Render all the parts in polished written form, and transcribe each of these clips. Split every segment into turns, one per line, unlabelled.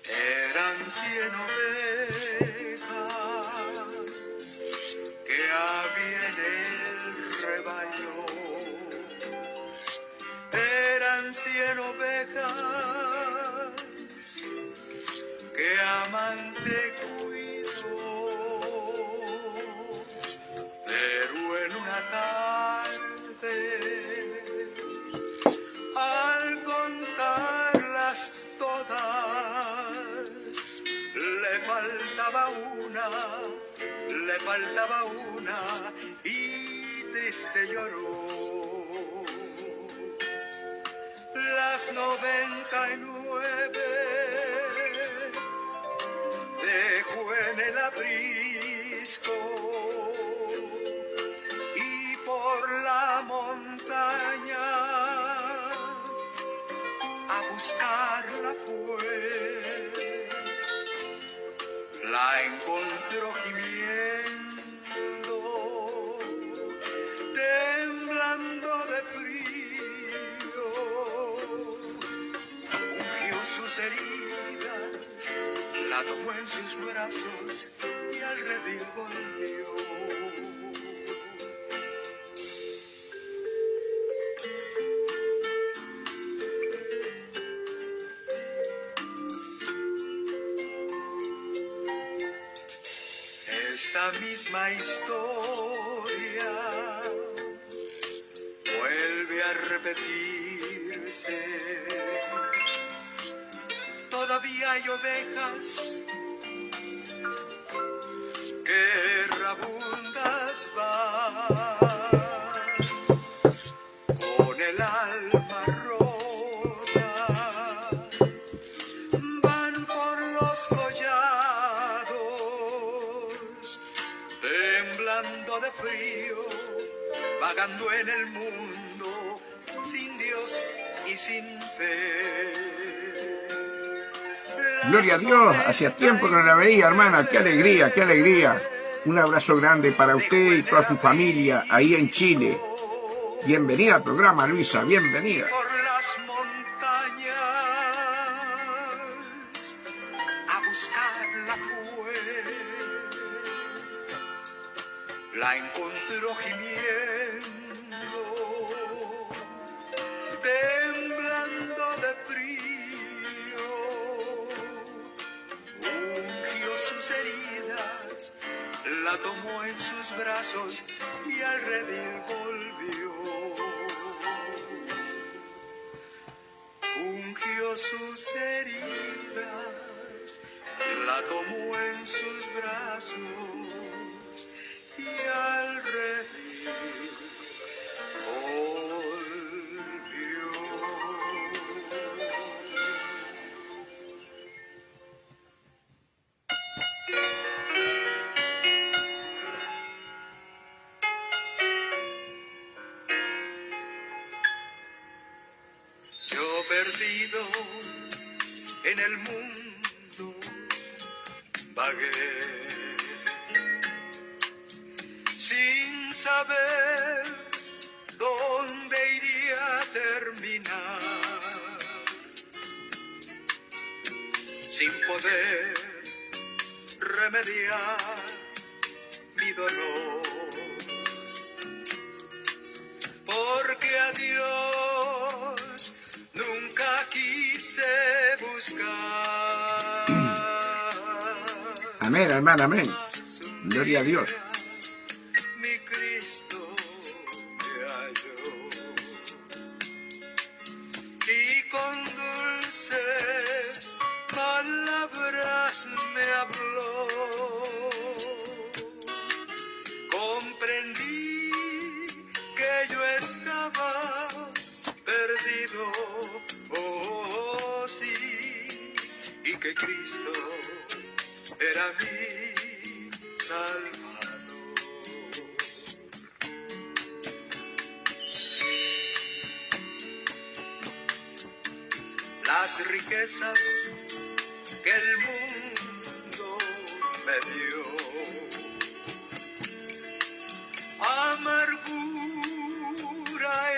Eran 100 ovejas que había en el rebaño. Eran 100 ovejas que amante cuidó. Pero en una tarde, al contarlas todas, le faltaba una y triste lloró. Las 99 dejó en el aprisco y por la montaña a buscarla fue. La encontró gimiendo, temblando de frío, ungió sus heridas, la tomó en sus brazos y al redil volvió. Esta misma historia vuelve a repetirse. Todavía hay ovejas que rabundas van, con el alma rota, van por los collados, temblando de frío, vagando en el mundo, sin Dios y sin fe.
Gloria a Dios, hacía tiempo que no la veía, hermana, qué alegría, qué alegría. Un abrazo grande para usted y toda su familia ahí en Chile. Bienvenida al programa, Luisa, bienvenida.
Por las montañas a buscarla fue. La encontró gimiendo, temblando de frío, ungió sus heridas, la tomó en sus brazos y al redil volvió. Ungió sus heridas, la tomó en sus brazos y al redil volvió. Yo perdido en el mundo vagué, sin saber dónde iría a terminar, sin poder remediar mi dolor, porque a Dios nunca quise buscar.
Amén, hermana, amén. Gloria a Dios.
Mi Cristo me halló y con dulces palabras me habló. Comprendí que yo estaba perdido, oh sí, y que Cristo era mi Salvador. Las riquezas que el mundo me dio, amargura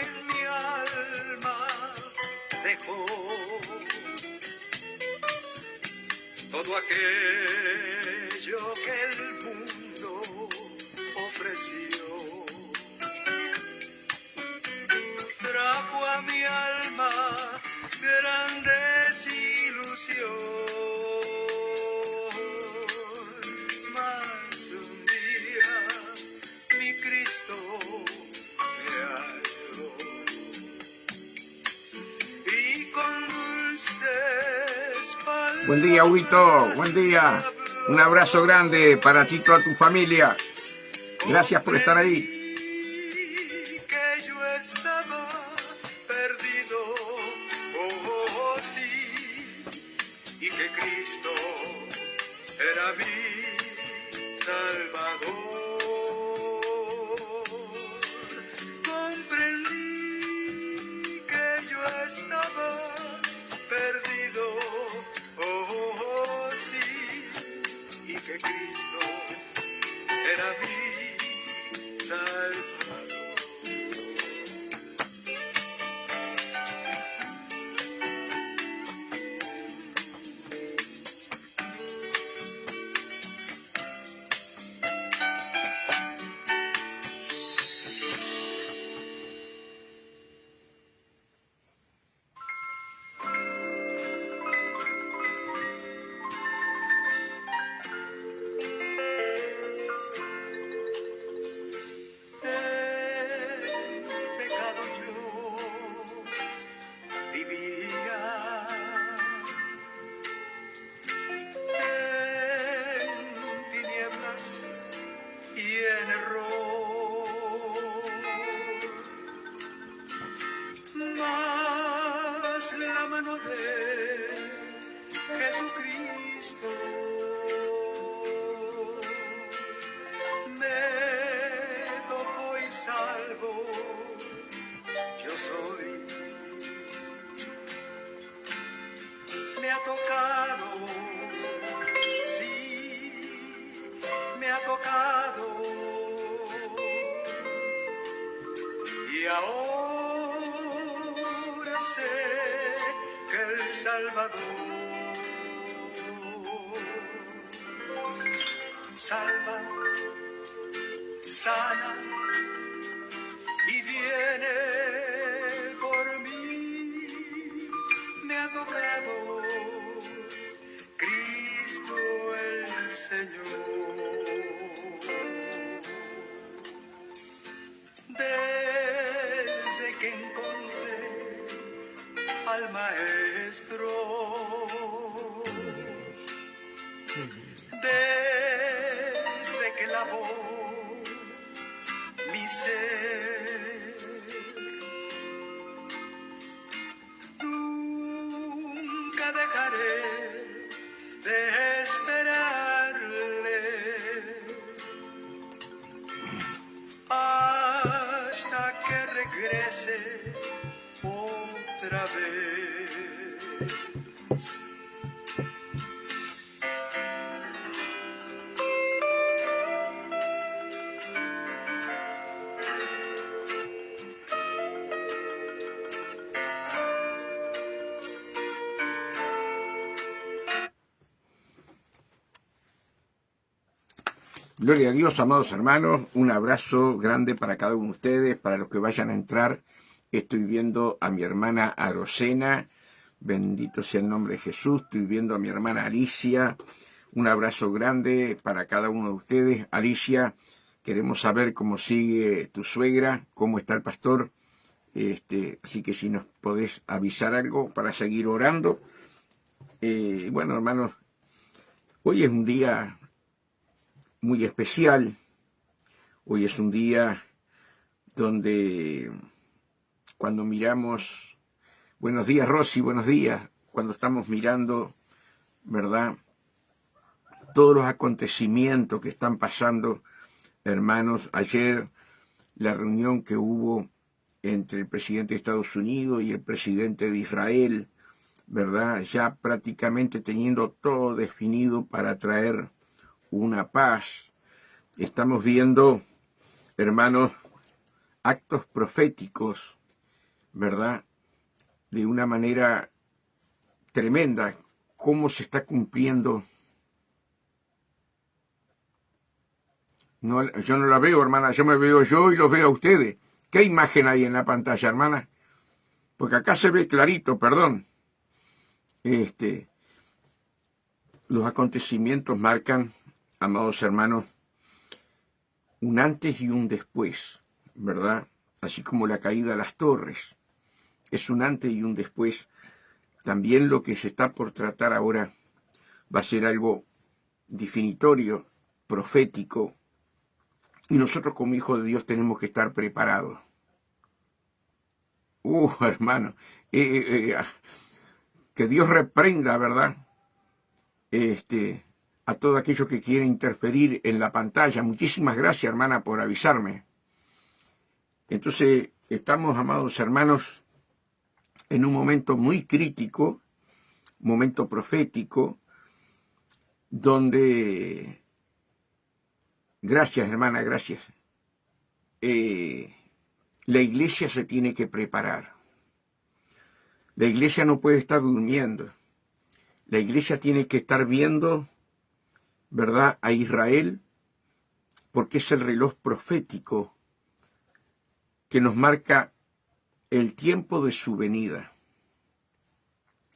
en mi alma todo aquello que el mundo ofreció. Trajo a mi alma gran desilusión, mas un día mi Cristo me halló y con dulces palabras.
Buen día, Huito, buen día. Un abrazo grande para ti y toda tu familia. Gracias por estar ahí.
Que yo estaba perdido, oh sí, y que Cristo era mi Salvador. Comprendí que yo estaba perdido, oh sí, y que Cristo era mi Salvador. Pecado yo vivía, en tinieblas y en error, mas la mano de Jesucristo me tocó y salvo yo soy. Me ha tocado, sí, me ha tocado. Y ahora sé que el Salvador salva, sana y viene por mí. Me ha tocado Cristo el Señor. Desde que encontré al Maestro, desde que lavó mi ser, nunca dejaré de esperarle hasta que regrese otra vez.
Gloria a Dios, amados hermanos. Un abrazo grande para cada uno de ustedes, para los que vayan a entrar. Estoy viendo a mi hermana Arocena. Bendito sea el nombre de Jesús. Estoy viendo a mi hermana Alicia. Un abrazo grande para cada uno de ustedes. Alicia, queremos saber cómo sigue tu suegra, cómo está el pastor. Así que si nos podés avisar algo para seguir orando. Bueno, hermanos, hoy es un día muy especial. Hoy es un día donde cuando miramos, buenos días Rosy, buenos días, cuando estamos mirando, ¿verdad?, todos los acontecimientos que están pasando, hermanos. Ayer la reunión que hubo entre el presidente de Estados Unidos y el presidente de Israel, ¿verdad?, ya prácticamente teniendo todo definido para traer una paz. Estamos viendo, hermanos, actos proféticos, ¿verdad?, de una manera tremenda, cómo se está cumpliendo No, yo no la veo, hermana, yo me veo yo y los veo a ustedes. ¿Qué imagen hay en la pantalla, hermana? Porque acá se ve clarito, perdón. Los acontecimientos marcan, amados hermanos, un antes y un después, ¿verdad? Así como la caída de las torres. Es un antes y un después. También lo que se está por tratar ahora va a ser algo definitorio, profético, y nosotros como hijos de Dios tenemos que estar preparados. Hermano, que Dios reprenda, ¿verdad? A todo aquello que quiere interferir en la pantalla. Muchísimas gracias, hermana, por avisarme. Entonces, estamos, amados hermanos, en un momento muy crítico, momento profético, donde, gracias, hermana, gracias, la iglesia se tiene que preparar. La iglesia no puede estar durmiendo. La iglesia tiene que estar viendo, ¿verdad?, a Israel, porque es el reloj profético que nos marca el tiempo de su venida.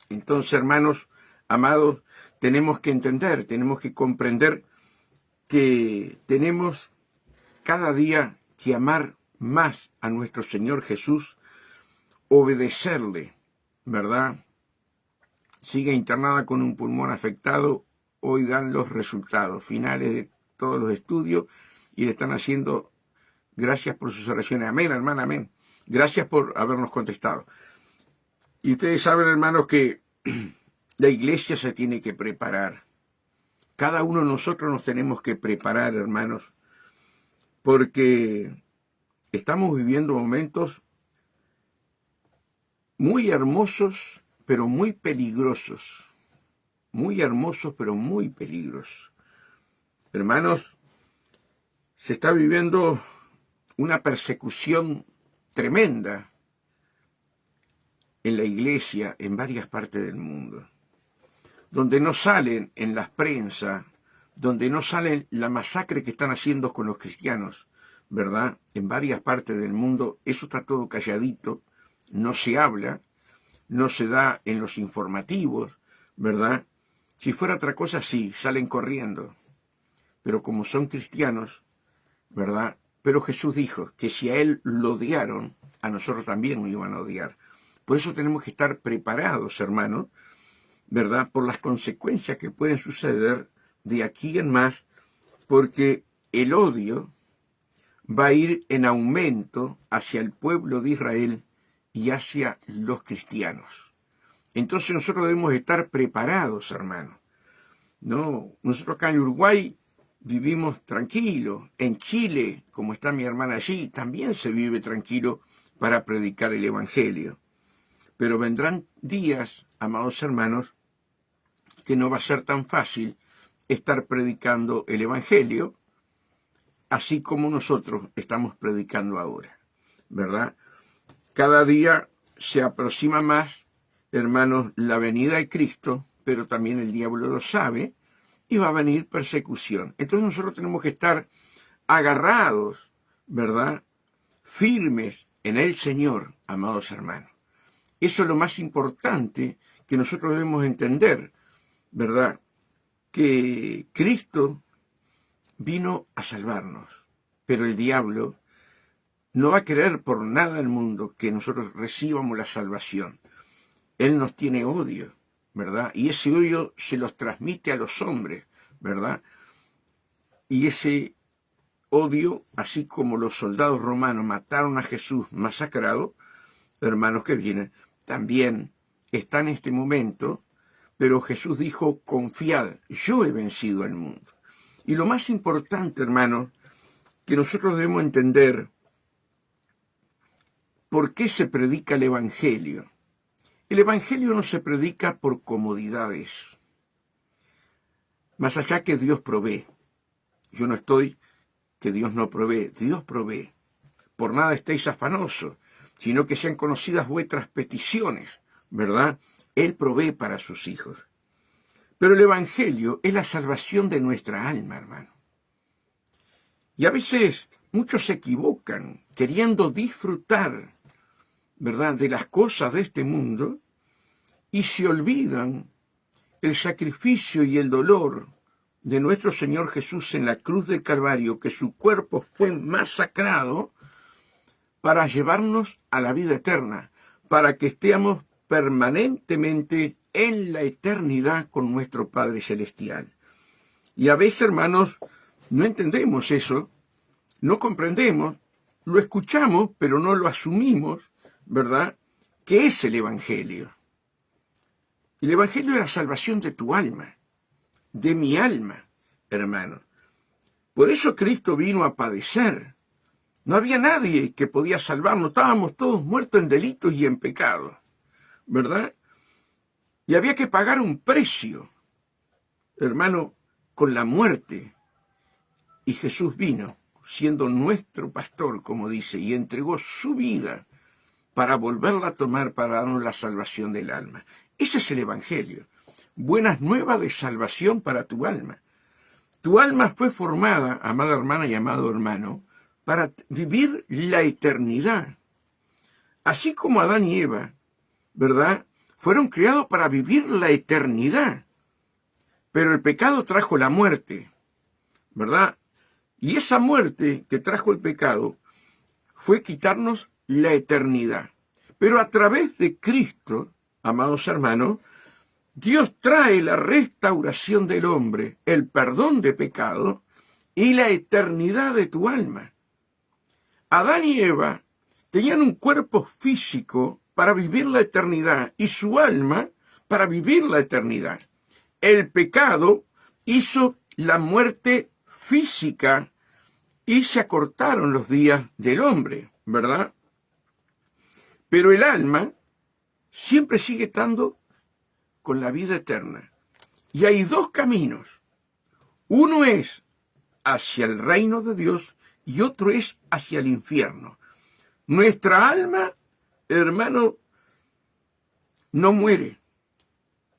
Entonces, hermanos, amados, tenemos que entender, tenemos que comprender que tenemos cada día que amar más a nuestro Señor Jesús, obedecerle, ¿verdad? Sigue internada con un pulmón afectado, hoy dan los resultados finales de todos los estudios y le están haciendo, gracias por sus oraciones, amén, hermana, amén, gracias por habernos contestado. Y ustedes saben, hermanos, que la iglesia se tiene que preparar. Cada uno de nosotros nos tenemos que preparar, hermanos, porque estamos viviendo momentos muy hermosos, pero muy peligrosos. Muy hermosos, pero muy peligrosos. Hermanos, se está viviendo una persecución tremenda en la iglesia en varias partes del mundo, donde no salen en las prensa, donde no salen la masacre que están haciendo con los cristianos, ¿verdad? En varias partes del mundo, eso está todo calladito, no se habla, no se da en los informativos, ¿verdad? Si fuera otra cosa, sí, salen corriendo, pero como son cristianos, ¿verdad? Pero Jesús dijo que si a Él lo odiaron, a nosotros también nos iban a odiar. Por eso tenemos que estar preparados, hermanos, ¿verdad?, por las consecuencias que pueden suceder de aquí en más, porque el odio va a ir en aumento hacia el pueblo de Israel y hacia los cristianos. Entonces nosotros debemos estar preparados, hermanos. No, nosotros acá en Uruguay vivimos tranquilos. En Chile, como está mi hermana allí, también se vive tranquilo para predicar el Evangelio. Pero vendrán días, amados hermanos, que no va a ser tan fácil estar predicando el Evangelio, así como nosotros estamos predicando ahora, ¿verdad? Cada día se aproxima más, hermanos, la venida de Cristo, pero también el diablo lo sabe, y va a venir persecución. Entonces nosotros tenemos que estar agarrados, ¿verdad?, firmes en el Señor, amados hermanos. Eso es lo más importante que nosotros debemos entender, ¿verdad?, que Cristo vino a salvarnos, pero el diablo no va a querer por nada del mundo que nosotros recibamos la salvación. Él nos tiene odio, ¿verdad? Y ese odio se los transmite a los hombres, ¿verdad? Y ese odio, así como los soldados romanos mataron a Jesús masacrado, hermanos que vienen, también está en este momento, pero Jesús dijo, confiad, yo he vencido al mundo. Y lo más importante, hermanos, que nosotros debemos entender, ¿por qué se predica el Evangelio? El Evangelio no se predica por comodidades, más allá que Dios provee. Yo no estoy que Dios no provee, Dios provee. Por nada estéis afanosos, sino que sean conocidas vuestras peticiones, ¿verdad? Él provee para sus hijos. Pero el Evangelio es la salvación de nuestra alma, hermano. Y a veces muchos se equivocan queriendo disfrutar, ¿verdad?, de las cosas de este mundo y se olvidan el sacrificio y el dolor de nuestro Señor Jesús en la cruz del Calvario, que su cuerpo fue masacrado para llevarnos a la vida eterna, para que estemos permanentemente en la eternidad con nuestro Padre Celestial. Y a veces, hermanos, no entendemos eso, no comprendemos, lo escuchamos, pero no lo asumimos, ¿verdad?, ¿qué es el Evangelio? El Evangelio es la salvación de tu alma, de mi alma, hermano. Por eso Cristo vino a padecer. No había nadie que podía salvarnos, estábamos todos muertos en delitos y en pecados, ¿verdad? Y había que pagar un precio, hermano, con la muerte. Y Jesús vino, siendo nuestro pastor, como dice, y entregó su vida para volverla a tomar para darnos la salvación del alma. Ese es el Evangelio. Buenas nuevas de salvación para tu alma. Tu alma fue formada, amada hermana y amado hermano, para vivir la eternidad. Así como Adán y Eva, ¿verdad?, fueron creados para vivir la eternidad. Pero el pecado trajo la muerte, ¿verdad? Y esa muerte que trajo el pecado fue quitarnos la eternidad. Pero a través de Cristo, amados hermanos, Dios trae la restauración del hombre, el perdón de pecado y la eternidad de tu alma. Adán y Eva tenían un cuerpo físico para vivir la eternidad y su alma para vivir la eternidad. El pecado hizo la muerte física y se acortaron los días del hombre, ¿verdad? Pero el alma siempre sigue estando con la vida eterna. Y hay dos caminos. Uno es hacia el reino de Dios y otro es hacia el infierno. Nuestra alma, hermano, no muere.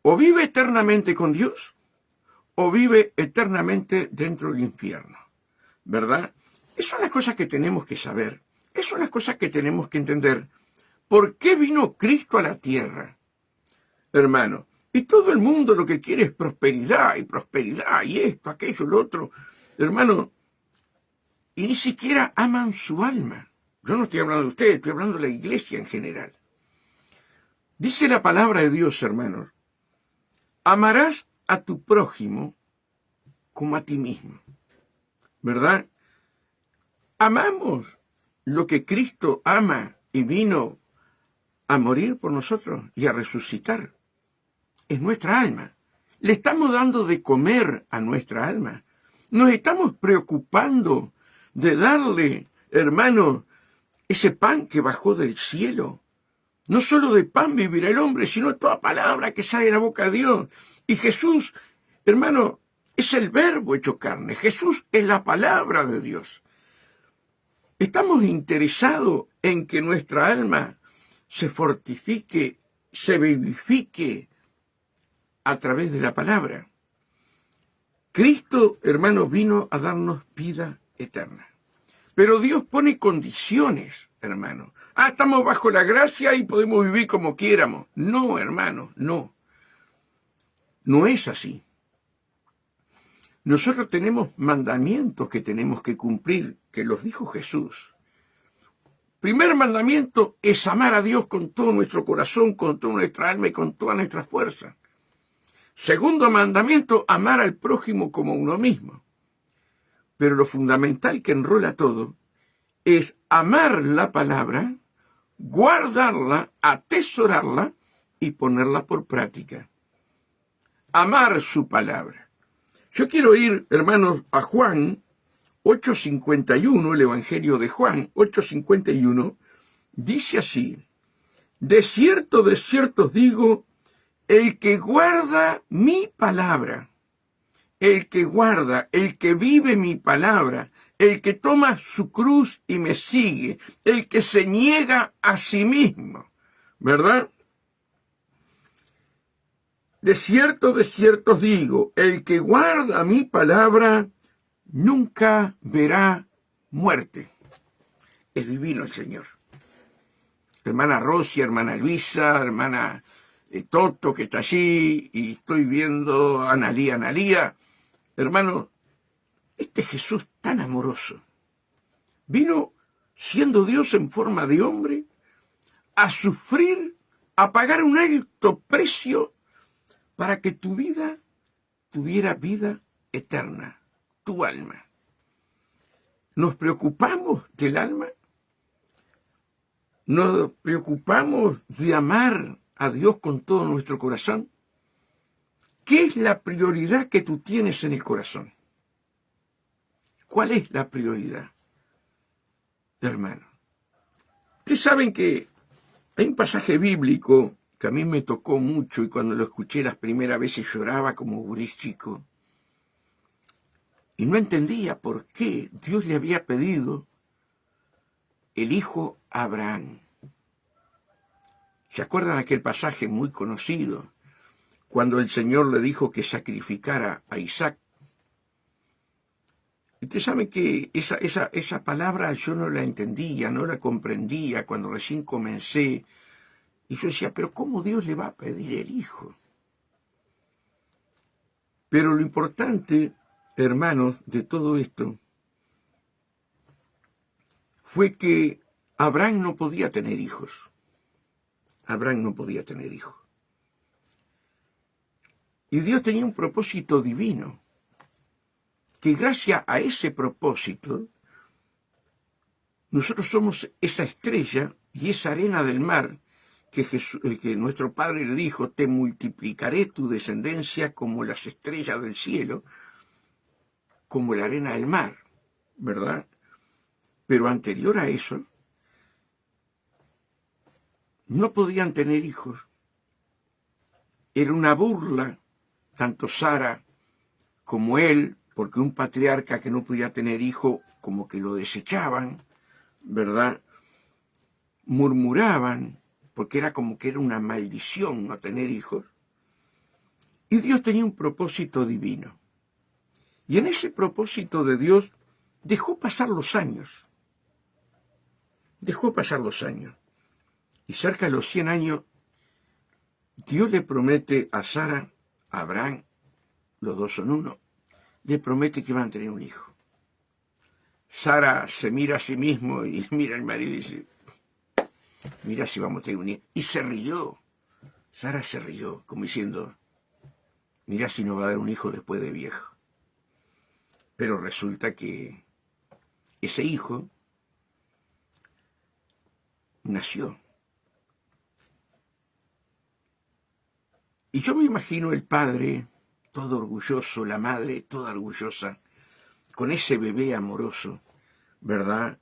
O vive eternamente con Dios o vive eternamente dentro del infierno, ¿verdad? Esas son las cosas que tenemos que saber. Esas son las cosas que tenemos que entender. ¿Por qué vino Cristo a la tierra, hermano? Y todo el mundo lo que quiere es prosperidad, y esto, aquello, lo otro. Hermano, y ni siquiera aman su alma. Yo no estoy hablando de ustedes, estoy hablando de la iglesia en general. Dice la palabra de Dios, hermanos, amarás a tu prójimo como a ti mismo, ¿verdad? Amamos lo que Cristo ama y vino a morir por nosotros y a resucitar. Es nuestra alma. Le estamos dando de comer a nuestra alma. Nos estamos preocupando de darle, hermano, ese pan que bajó del cielo. No solo de pan vivirá el hombre, sino toda palabra que sale de la boca de Dios. Y Jesús, hermano, es el verbo hecho carne. Jesús es la palabra de Dios. Estamos interesados en que nuestra alma se fortifique, se vivifique a través de la palabra. Cristo, hermano, vino a darnos vida eterna. Pero Dios pone condiciones, hermano. Estamos bajo la gracia y podemos vivir como quieramos. No, hermano, no. No es así. Nosotros tenemos mandamientos que tenemos que cumplir, que los dijo Jesús. Primer mandamiento es amar a Dios con todo nuestro corazón, con toda nuestra alma y con todas nuestras fuerzas. Segundo mandamiento, amar al prójimo como uno mismo. Pero lo fundamental que enrola todo es amar la palabra, guardarla, atesorarla y ponerla por práctica. Amar su palabra. Yo quiero ir, hermanos, a Juan 8:51, el Evangelio de Juan 8:51, dice así: de cierto os digo, el que guarda mi palabra, el que guarda, el que vive mi palabra, el que toma su cruz y me sigue, el que se niega a sí mismo, ¿verdad? De cierto os digo, el que guarda mi palabra nunca verá muerte. Es divino el Señor. Hermana Rosy, hermana Luisa, hermana Toto, que está allí, y estoy viendo a Analía. Hermano, este Jesús tan amoroso vino siendo Dios en forma de hombre a sufrir, a pagar un alto precio para que tu vida tuviera vida eterna, tu alma. ¿Nos preocupamos del alma? ¿Nos preocupamos de amar a Dios con todo nuestro corazón? ¿Qué es la prioridad que tú tienes en el corazón? ¿Cuál es la prioridad, hermano? Ustedes saben que hay un pasaje bíblico que a mí me tocó mucho y cuando lo escuché las primeras veces lloraba como gurí chico. Y no entendía por qué Dios le había pedido el hijo a Abraham. ¿Se acuerdan aquel pasaje muy conocido cuando el Señor le dijo que sacrificara a Isaac? Y ustedes saben que esa palabra yo no la entendía, no la comprendía cuando recién comencé. Y yo decía, pero ¿cómo Dios le va a pedir el hijo? Pero lo importante, hermanos, de todo esto fue que Abraham no podía tener hijos. Abraham no podía tener hijos. Y Dios tenía un propósito divino, que gracias a ese propósito, nosotros somos esa estrella y esa arena del mar que nuestro Padre le dijo, te multiplicaré tu descendencia como las estrellas del cielo, como la arena del mar, ¿verdad? Pero anterior a eso, no podían tener hijos. Era una burla, tanto Sara como él, porque un patriarca que no podía tener hijo, como que lo desechaban, ¿verdad? Murmuraban, porque era como que era una maldición no tener hijos. Y Dios tenía un propósito divino. Y en ese propósito de Dios dejó pasar los años. Dejó pasar los años. Y cerca de los 100 años, Dios le promete a Sara, a Abraham, los dos son uno, le promete que van a tener un hijo. Sara se mira a sí mismo y mira al marido y dice, mira si vamos a tener un hijo. Y se rió. Sara se rió, como diciendo, mira si nos va a dar un hijo después de viejo. Pero resulta que ese hijo nació. Y yo me imagino el padre todo orgulloso, la madre toda orgullosa, con ese bebé amoroso, ¿verdad?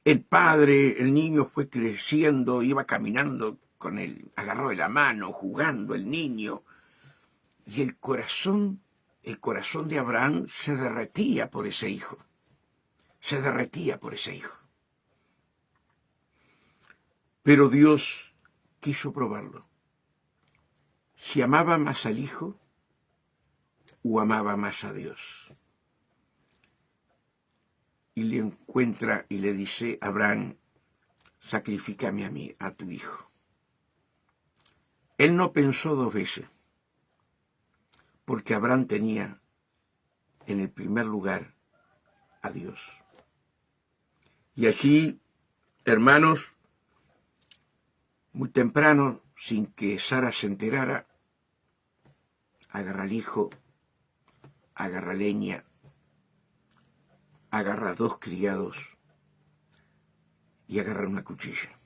El padre, el niño fue creciendo, iba caminando con él, agarró de la mano, jugando el niño, y el corazón de Abraham se derretía por ese hijo, se derretía por ese hijo. Pero Dios quiso probarlo. Si amaba más al hijo o amaba más a Dios. Y le encuentra y le dice, Abraham, sacrifícame a mí, a tu hijo. Él no pensó dos veces, porque Abraham tenía en el primer lugar a Dios. Y allí, hermanos, muy temprano, sin que Sara se enterara, agarra al hijo, agarra leña, agarra 2 criados y agarra una cuchilla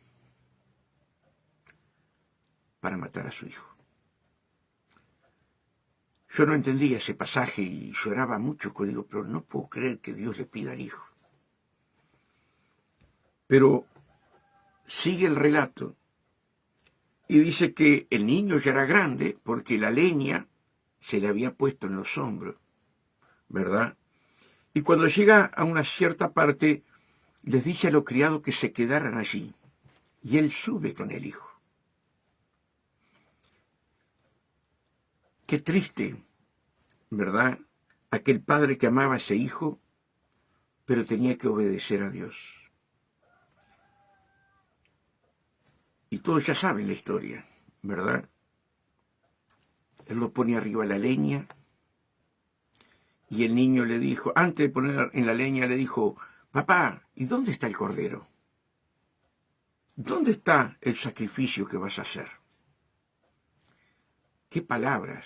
para matar a su hijo. Yo no entendía ese pasaje y lloraba mucho, digo, pero no puedo creer que Dios le pida al hijo. Pero sigue el relato y dice que el niño ya era grande porque la leña se le había puesto en los hombros, ¿verdad? Y cuando llega a una cierta parte, les dice a los criados que se quedaran allí. Y él sube con el hijo. Qué triste, ¿verdad? Aquel padre que amaba a ese hijo pero tenía que obedecer a Dios. Y todos ya saben la historia, ¿verdad? Él lo pone arriba de la leña y el niño le dijo, antes de poner en la leña, le dijo, papá, ¿y dónde está el cordero? ¿Dónde está el sacrificio que vas a hacer? ¿Qué palabras?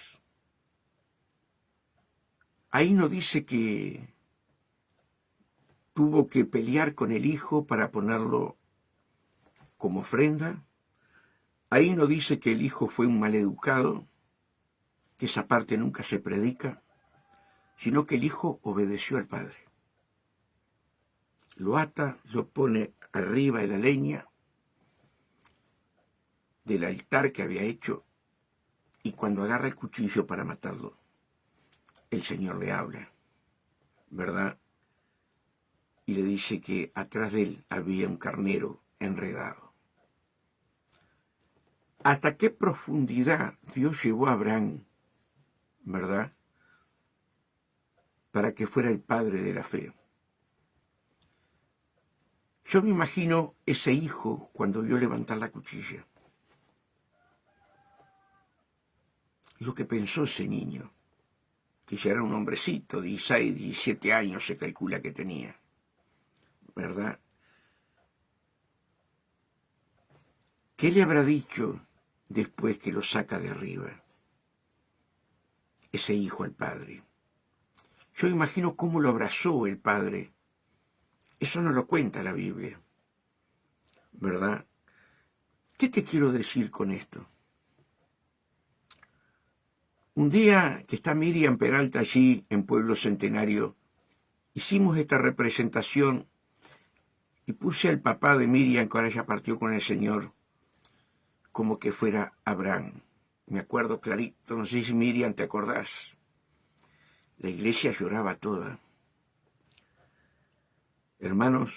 Ahí no dice que tuvo que pelear con el hijo para ponerlo como ofrenda. Ahí no dice que el hijo fue un maleducado, que esa parte nunca se predica, sino que el hijo obedeció al padre. Lo ata, lo pone arriba de la leña del altar que había hecho, y cuando agarra el cuchillo para matarlo, el Señor le habla, ¿verdad? Y le dice que atrás de él había un carnero enredado. ¿Hasta qué profundidad Dios llevó a Abraham, verdad? Para que fuera el padre de la fe. Yo me imagino ese hijo cuando vio levantar la cuchilla. Lo que pensó ese niño, que ya era un hombrecito, 16, 17 años se calcula que tenía, ¿verdad? ¿Qué le habrá dicho después que lo saca de arriba ese hijo al padre? Yo imagino cómo lo abrazó el padre. Eso no lo cuenta la Biblia, ¿verdad? ¿Qué te quiero decir con esto? Un día que está Miriam Peralta allí en Pueblo Centenario, hicimos esta representación y puse al papá de Miriam, que ahora ya partió con el Señor, como que fuera Abraham. Me acuerdo clarito, no sé si Miriam te acordás. La iglesia lloraba toda. Hermanos,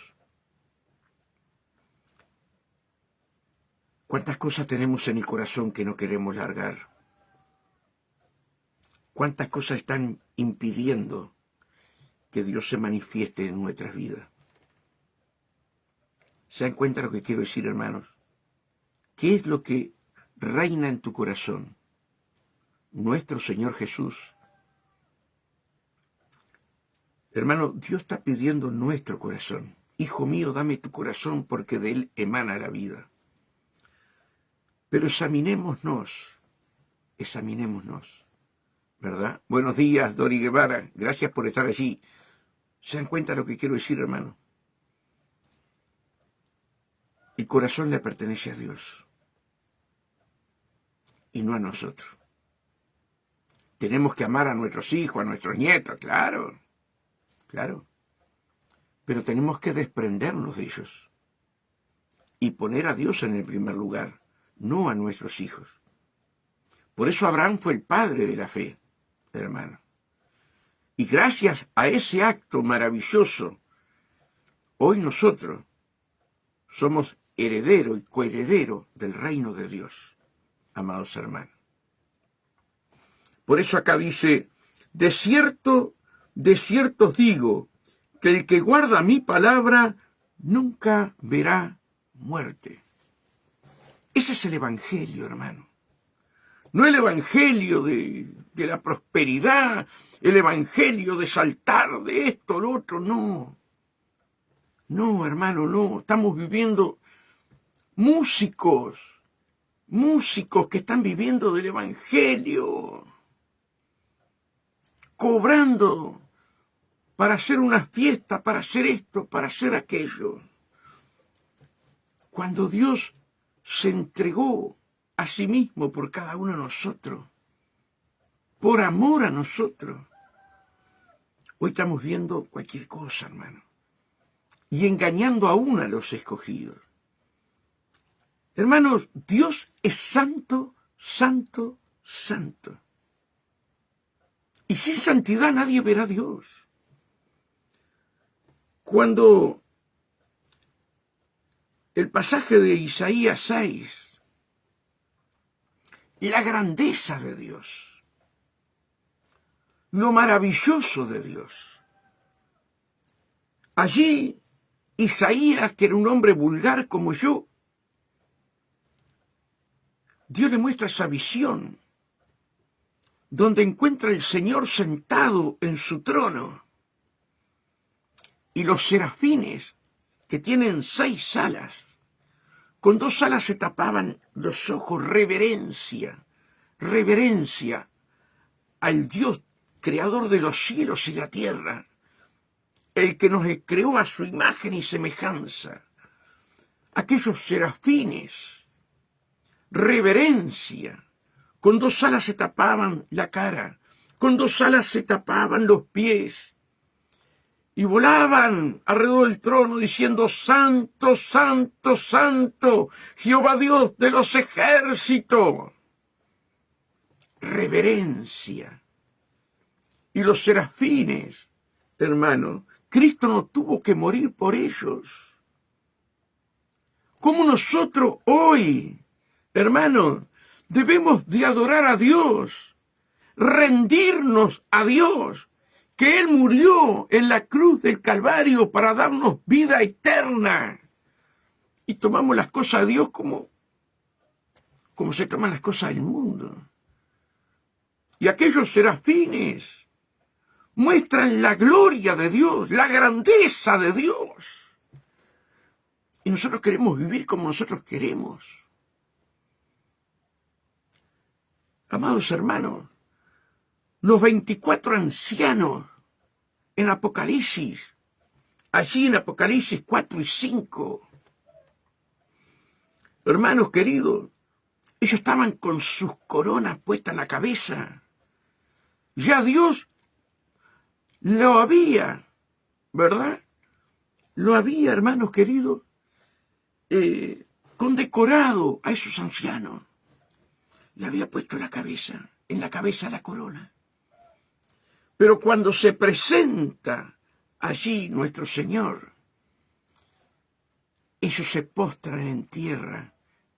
¿cuántas cosas tenemos en el corazón que no queremos largar? ¿Cuántas cosas están impidiendo que Dios se manifieste en nuestras vidas? ¿Se dan cuenta lo que quiero decir, hermanos? ¿Qué es lo que reina en tu corazón? Nuestro Señor Jesús. Hermano, Dios está pidiendo nuestro corazón. Hijo mío, dame tu corazón porque de él emana la vida. Pero examinémonos, ¿verdad? Buenos días, Dori Guevara, gracias por estar allí. ¿Se dan cuenta lo que quiero decir, hermano? El corazón le pertenece a Dios y no a nosotros. Tenemos que amar a nuestros hijos, a nuestros nietos, claro, pero tenemos que desprendernos de ellos y poner a Dios en el primer lugar, no a nuestros hijos. Por eso Abraham fue el padre de la fe, hermano. Y gracias a ese acto maravilloso, hoy nosotros somos heredero y coheredero del reino de Dios, amados hermanos. Por eso acá dice, de cierto os digo, que el que guarda mi palabra nunca verá muerte. Ese es el evangelio, hermano. No el evangelio de la prosperidad, el evangelio de saltar de esto, lo otro, no. No, hermano, no. Estamos viviendo músicos que están viviendo del evangelio, cobrando para hacer una fiesta, para hacer esto, para hacer aquello. Cuando Dios se entregó a sí mismo por cada uno de nosotros, por amor a nosotros. Hoy estamos viendo cualquier cosa, hermano, y engañando aún a los escogidos. Hermanos, Dios es santo, santo, santo. Y sin santidad nadie verá a Dios. Cuando el pasaje de Isaías 6, la grandeza de Dios, lo maravilloso de Dios, Allí, Isaías, que era un hombre vulgar como yo, Dios le muestra esa visión, donde encuentra el Señor sentado en su trono, y los serafines, que tienen 6 alas, con 2 alas se tapaban los ojos, reverencia, reverencia al Dios creador de los cielos y la tierra, el que nos creó a su imagen y semejanza. Aquellos serafines, reverencia, con 2 alas se tapaban la cara, con 2 alas se tapaban los pies, y volaban alrededor del trono diciendo: Santo, Santo, Santo, Jehová Dios de los ejércitos. Reverencia. Y los serafines, hermano, Cristo no tuvo que morir por ellos. Como nosotros hoy, hermano, debemos de adorar a Dios, rendirnos a Dios, que Él murió en la cruz del Calvario para darnos vida eterna. Y tomamos las cosas de Dios como se toman las cosas del mundo. Y aquellos serafines muestran la gloria de Dios, la grandeza de Dios. Y nosotros queremos vivir como nosotros queremos. Amados hermanos, los 24 ancianos en Apocalipsis, allí en Apocalipsis 4 y 5, hermanos queridos, ellos estaban con sus coronas puestas en la cabeza. Ya Dios lo había, ¿verdad? Lo había, hermanos queridos, condecorado a esos ancianos. Le había puesto en la cabeza la corona. Pero cuando se presenta allí nuestro Señor, ellos se postran en tierra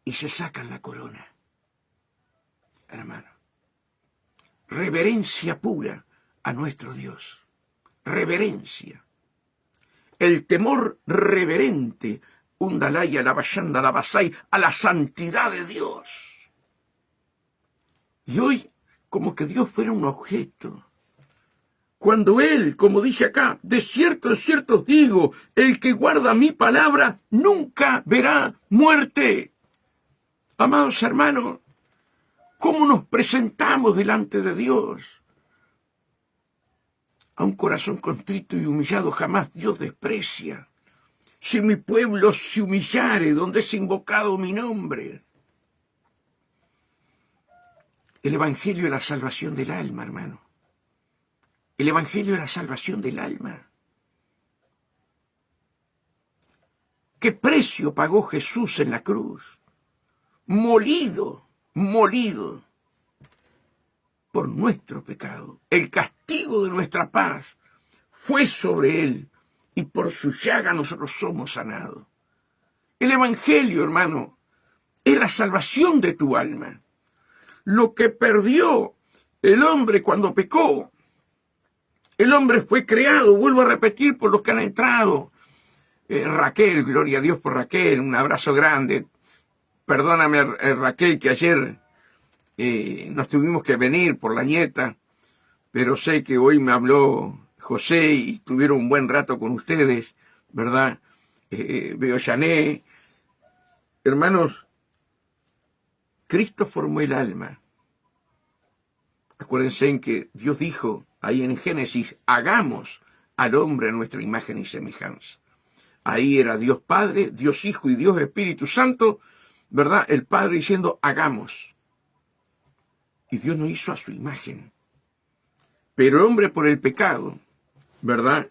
y se sacan la corona. Hermano, reverencia pura a nuestro Dios. Reverencia. El temor reverente, undalaya, la bayanda, la basay, a la santidad de Dios. Y hoy, como que Dios fuera un objeto. Cuando Él, como dice acá, de cierto os digo, el que guarda mi palabra nunca verá muerte. Amados hermanos, ¿cómo nos presentamos delante de Dios? A un corazón contrito y humillado jamás Dios desprecia. Si mi pueblo se humillare, donde es invocado mi nombre. El Evangelio es la salvación del alma, hermano. El Evangelio es la salvación del alma. ¿Qué precio pagó Jesús en la cruz? Molido por nuestro pecado. El castigo de nuestra paz fue sobre Él, y por su llaga nosotros somos sanados. El Evangelio, hermano, es la salvación de tu alma. Lo que perdió el hombre cuando pecó, el hombre fue creado, vuelvo a repetir, por los que han entrado. Raquel, gloria a Dios por Raquel, un abrazo grande. Perdóname, Raquel, que ayer nos tuvimos que venir por la nieta, pero sé que hoy me habló José y tuvieron un buen rato con ustedes, ¿verdad? Veo Jané. Hermanos, Cristo formó el alma. Acuérdense en que Dios dijo ahí en Génesis: hagamos al hombre a nuestra imagen y semejanza. Ahí era Dios Padre, Dios Hijo y Dios Espíritu Santo, ¿verdad? El Padre diciendo: hagamos. Y Dios nos hizo a su imagen. Pero el hombre, por el pecado, ¿verdad?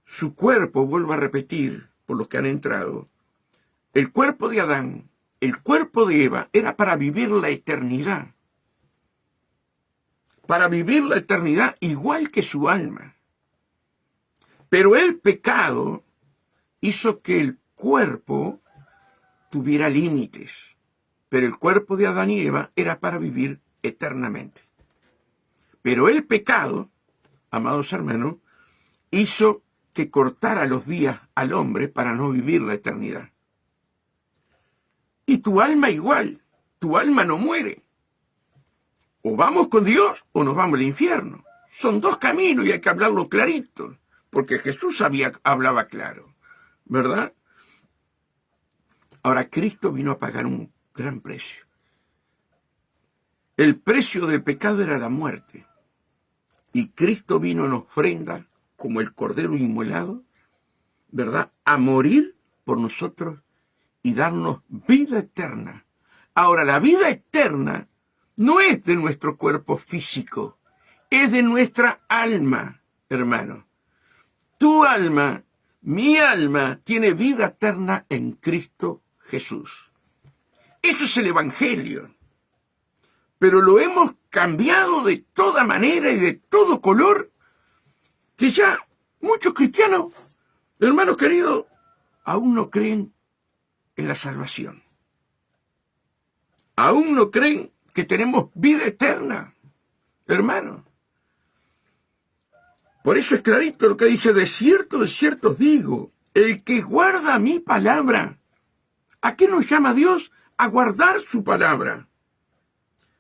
Su cuerpo, vuelvo a repetir, por los que han entrado, el cuerpo de Adán, el cuerpo de Eva, era para vivir la eternidad. Para vivir la eternidad igual que su alma. Pero el pecado hizo que el cuerpo tuviera límites. Pero el cuerpo de Adán y Eva era para vivir eternamente. Pero el pecado, amados hermanos, hizo que cortara los días al hombre para no vivir la eternidad. Y tu alma igual, tu alma no muere. O vamos con Dios o nos vamos al infierno. Son dos caminos y hay que hablarlo clarito, porque Jesús hablaba claro, ¿verdad? Ahora, Cristo vino a pagar un gran precio. El precio del pecado era la muerte. Y Cristo vino en ofrenda, como el cordero inmolado, ¿verdad?, a morir por nosotros y darnos vida eterna. Ahora, la vida eterna no es de nuestro cuerpo físico, es de nuestra alma, hermano. Tu alma, mi alma, tiene vida eterna en Cristo Jesús. Eso es el Evangelio. Pero lo hemos cambiado de toda manera y de todo color, que ya muchos cristianos, hermanos queridos, aún no creen en la salvación. Aún no creen que tenemos vida eterna, hermano. Por eso es clarito lo que dice: de cierto os digo, el que guarda mi palabra. ¿A qué nos llama Dios? A guardar su palabra.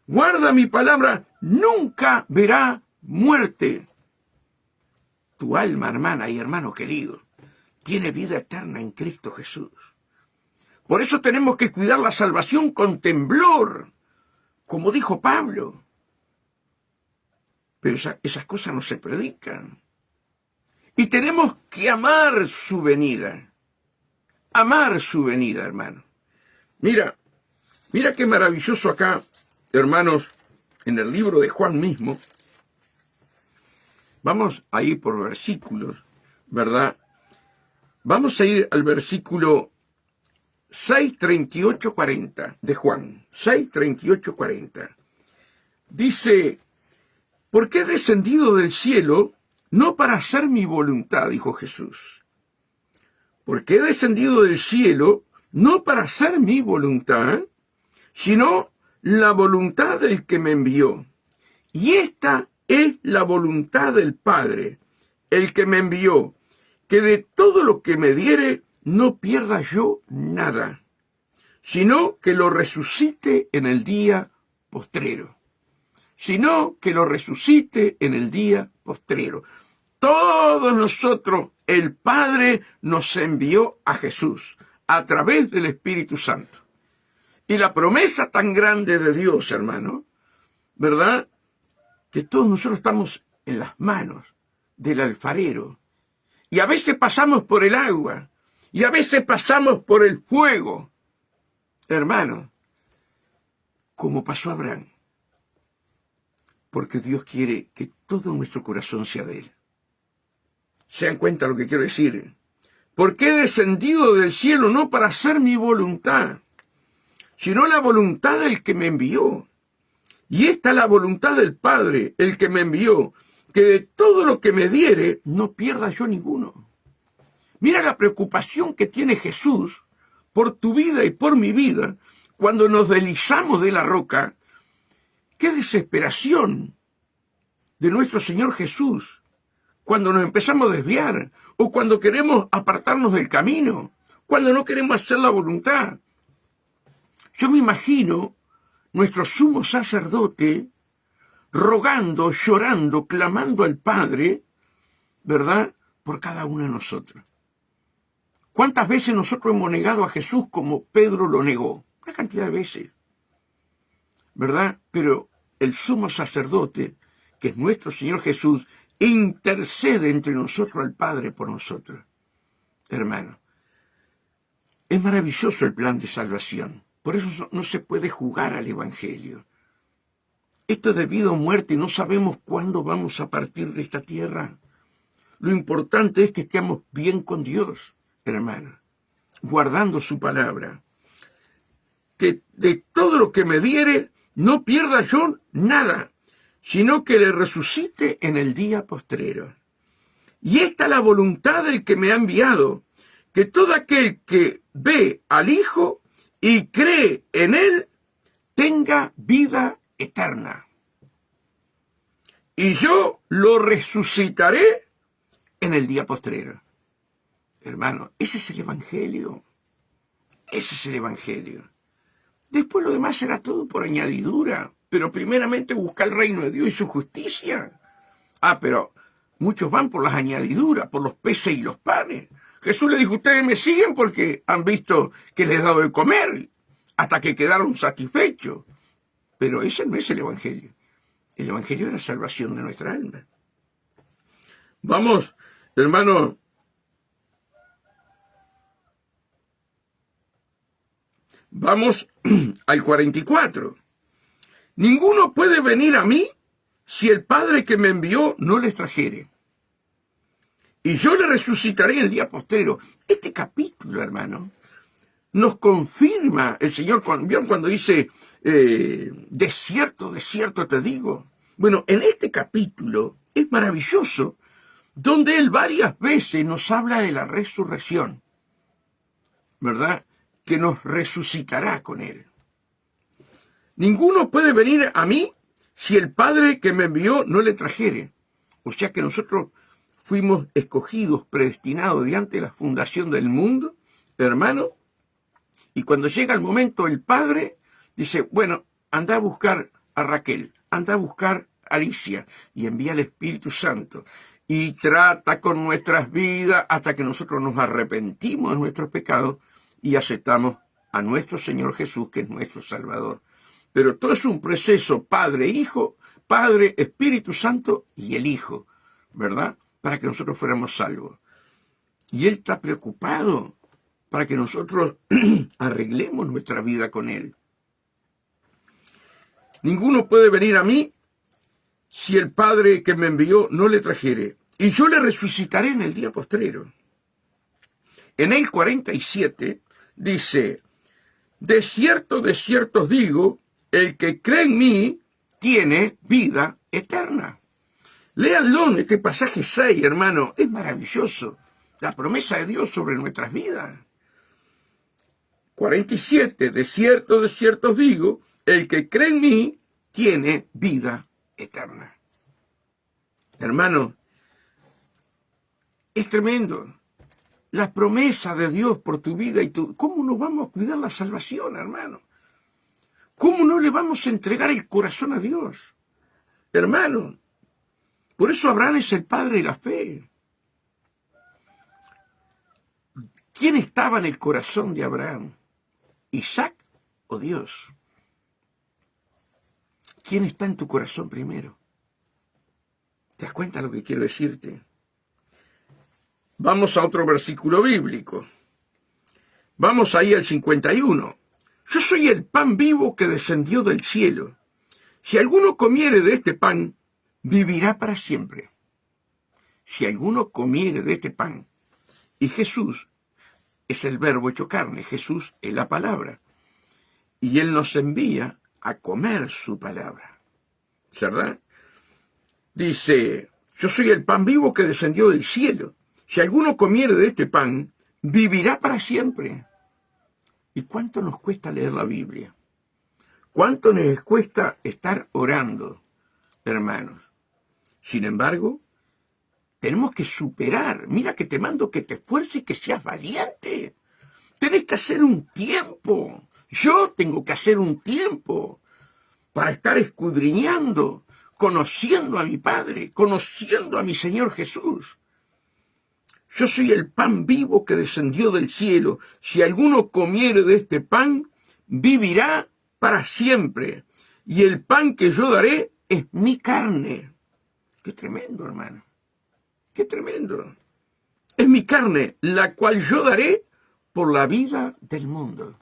Guarda mi palabra, nunca verá muerte. Tu alma, hermana y hermano querido, tiene vida eterna en Cristo Jesús. Por eso tenemos que cuidar la salvación con temblor, como dijo Pablo. Pero esas cosas no se predican. Y tenemos que amar su venida. Amar su venida, hermano. Mira qué maravilloso acá, hermanos, en el libro de Juan mismo. Vamos a ir por versículos, ¿verdad? Vamos a ir al versículo 6, 38, 40 de Juan. 6, 38, 40. Dice: porque he descendido del cielo no para hacer mi voluntad, dijo Jesús. Porque he descendido del cielo no para hacer mi voluntad, sino la voluntad del que me envió. Y esta es la voluntad del Padre, el que me envió, que de todo lo que me diere no pierda yo nada, sino que lo resucite en el día postrero. Sino que lo resucite en el día postrero. Todos nosotros, el Padre nos envió a Jesús a través del Espíritu Santo. Y la promesa tan grande de Dios, hermano, ¿verdad?, que todos nosotros estamos en las manos del alfarero. Y a veces pasamos por el agua, y a veces pasamos por el fuego, hermano, como pasó Abraham. Porque Dios quiere que todo nuestro corazón sea de Él. ¿Se dan cuenta lo que quiero decir? Porque he descendido del cielo no para hacer mi voluntad, sino la voluntad del que me envió. Y esta es la voluntad del Padre, el que me envió, que de todo lo que me diere no pierda yo ninguno. Mira la preocupación que tiene Jesús por tu vida y por mi vida cuando nos deslizamos de la roca. ¡Qué desesperación de nuestro Señor Jesús cuando nos empezamos a desviar o cuando queremos apartarnos del camino, cuando no queremos hacer la voluntad! Yo me imagino nuestro sumo sacerdote rogando, llorando, clamando al Padre, ¿verdad?, por cada uno de nosotros. ¿Cuántas veces nosotros hemos negado a Jesús como Pedro lo negó? Una cantidad de veces, ¿verdad? Pero el sumo sacerdote, que es nuestro Señor Jesús, intercede entre nosotros al Padre por nosotros. Hermano, es maravilloso el plan de salvación. Por eso no se puede jugar al Evangelio. Esto es de vida o muerte y no sabemos cuándo vamos a partir de esta tierra. Lo importante es que estemos bien con Dios, hermano, guardando su palabra. Que de todo lo que me diere no pierda yo nada, sino que le resucite en el día postrero. Y esta es la voluntad del que me ha enviado, que todo aquel que ve al Hijo y cree en Él, tenga vida eterna. Y yo lo resucitaré en el día postrero. Hermano, ese es el Evangelio. Ese es el Evangelio. Después lo demás será todo por añadidura. Pero primeramente busca el reino de Dios y su justicia. Pero muchos van por las añadiduras, por los peces y los panes. Jesús le dijo, ustedes me siguen porque han visto que les he dado de comer, hasta que quedaron satisfechos. Pero ese no es el Evangelio. El Evangelio es la salvación de nuestra alma. Vamos, hermano. Vamos al 44. Ninguno puede venir a mí si el Padre que me envió no les trajere. Y yo le resucitaré en el día postrero. Este capítulo, hermano, nos confirma el Señor cuando dice, de cierto te digo. Bueno, en este capítulo es maravilloso, donde Él varias veces nos habla de la resurrección, ¿verdad? Que nos resucitará con Él. Ninguno puede venir a mí si el Padre que me envió no le trajere. O sea que nosotros fuimos escogidos, predestinados diante de la fundación del mundo, hermano. Y cuando llega el momento, el Padre dice, bueno, anda a buscar a Raquel, anda a buscar a Alicia, y envía al Espíritu Santo. Y trata con nuestras vidas hasta que nosotros nos arrepentimos de nuestros pecados y aceptamos a nuestro Señor Jesús, que es nuestro Salvador. Pero todo es un proceso Padre, Hijo, Padre, Espíritu Santo y el Hijo, ¿verdad? Para que nosotros fuéramos salvos. Y Él está preocupado para que nosotros arreglemos nuestra vida con Él. Ninguno puede venir a mí si el Padre que me envió no le trajere. Y yo le resucitaré en el día postrero. En el 47 dice, de cierto os digo, el que cree en mí tiene vida eterna. Léanlo en este pasaje 6, hermano, es maravilloso. La promesa de Dios sobre nuestras vidas. 47, de cierto os digo, el que cree en mí tiene vida eterna. Hermano, es tremendo. La promesa de Dios por tu vida y tu... ¿Cómo no vamos a cuidar la salvación, hermano? ¿Cómo no le vamos a entregar el corazón a Dios? Hermano, por eso Abraham es el padre de la fe. ¿Quién estaba en el corazón de Abraham? ¿Isaac o Dios? ¿Quién está en tu corazón primero? ¿Te das cuenta lo que quiero decirte? Vamos a otro versículo bíblico. Vamos ahí al 51. Yo soy el pan vivo que descendió del cielo. Si alguno comiere de este pan, vivirá para siempre. Si alguno comiere de este pan. Y Jesús es el verbo hecho carne. Jesús es la palabra. Y Él nos envía a comer su palabra. ¿Verdad? Dice, yo soy el pan vivo que descendió del cielo. Si alguno comiere de este pan, vivirá para siempre. ¿Y cuánto nos cuesta leer la Biblia? ¿Cuánto nos cuesta estar orando, hermanos? Sin embargo, tenemos que superar. Mira que te mando que te esfuerces y que seas valiente. Tenés que hacer un tiempo. Yo tengo que hacer un tiempo para estar escudriñando, conociendo a mi Padre, conociendo a mi Señor Jesús. Yo soy el pan vivo que descendió del cielo. Si alguno comiere de este pan, vivirá para siempre. Y el pan que yo daré es mi carne. Qué tremendo, hermano. Qué tremendo. Es mi carne, la cual yo daré por la vida del mundo.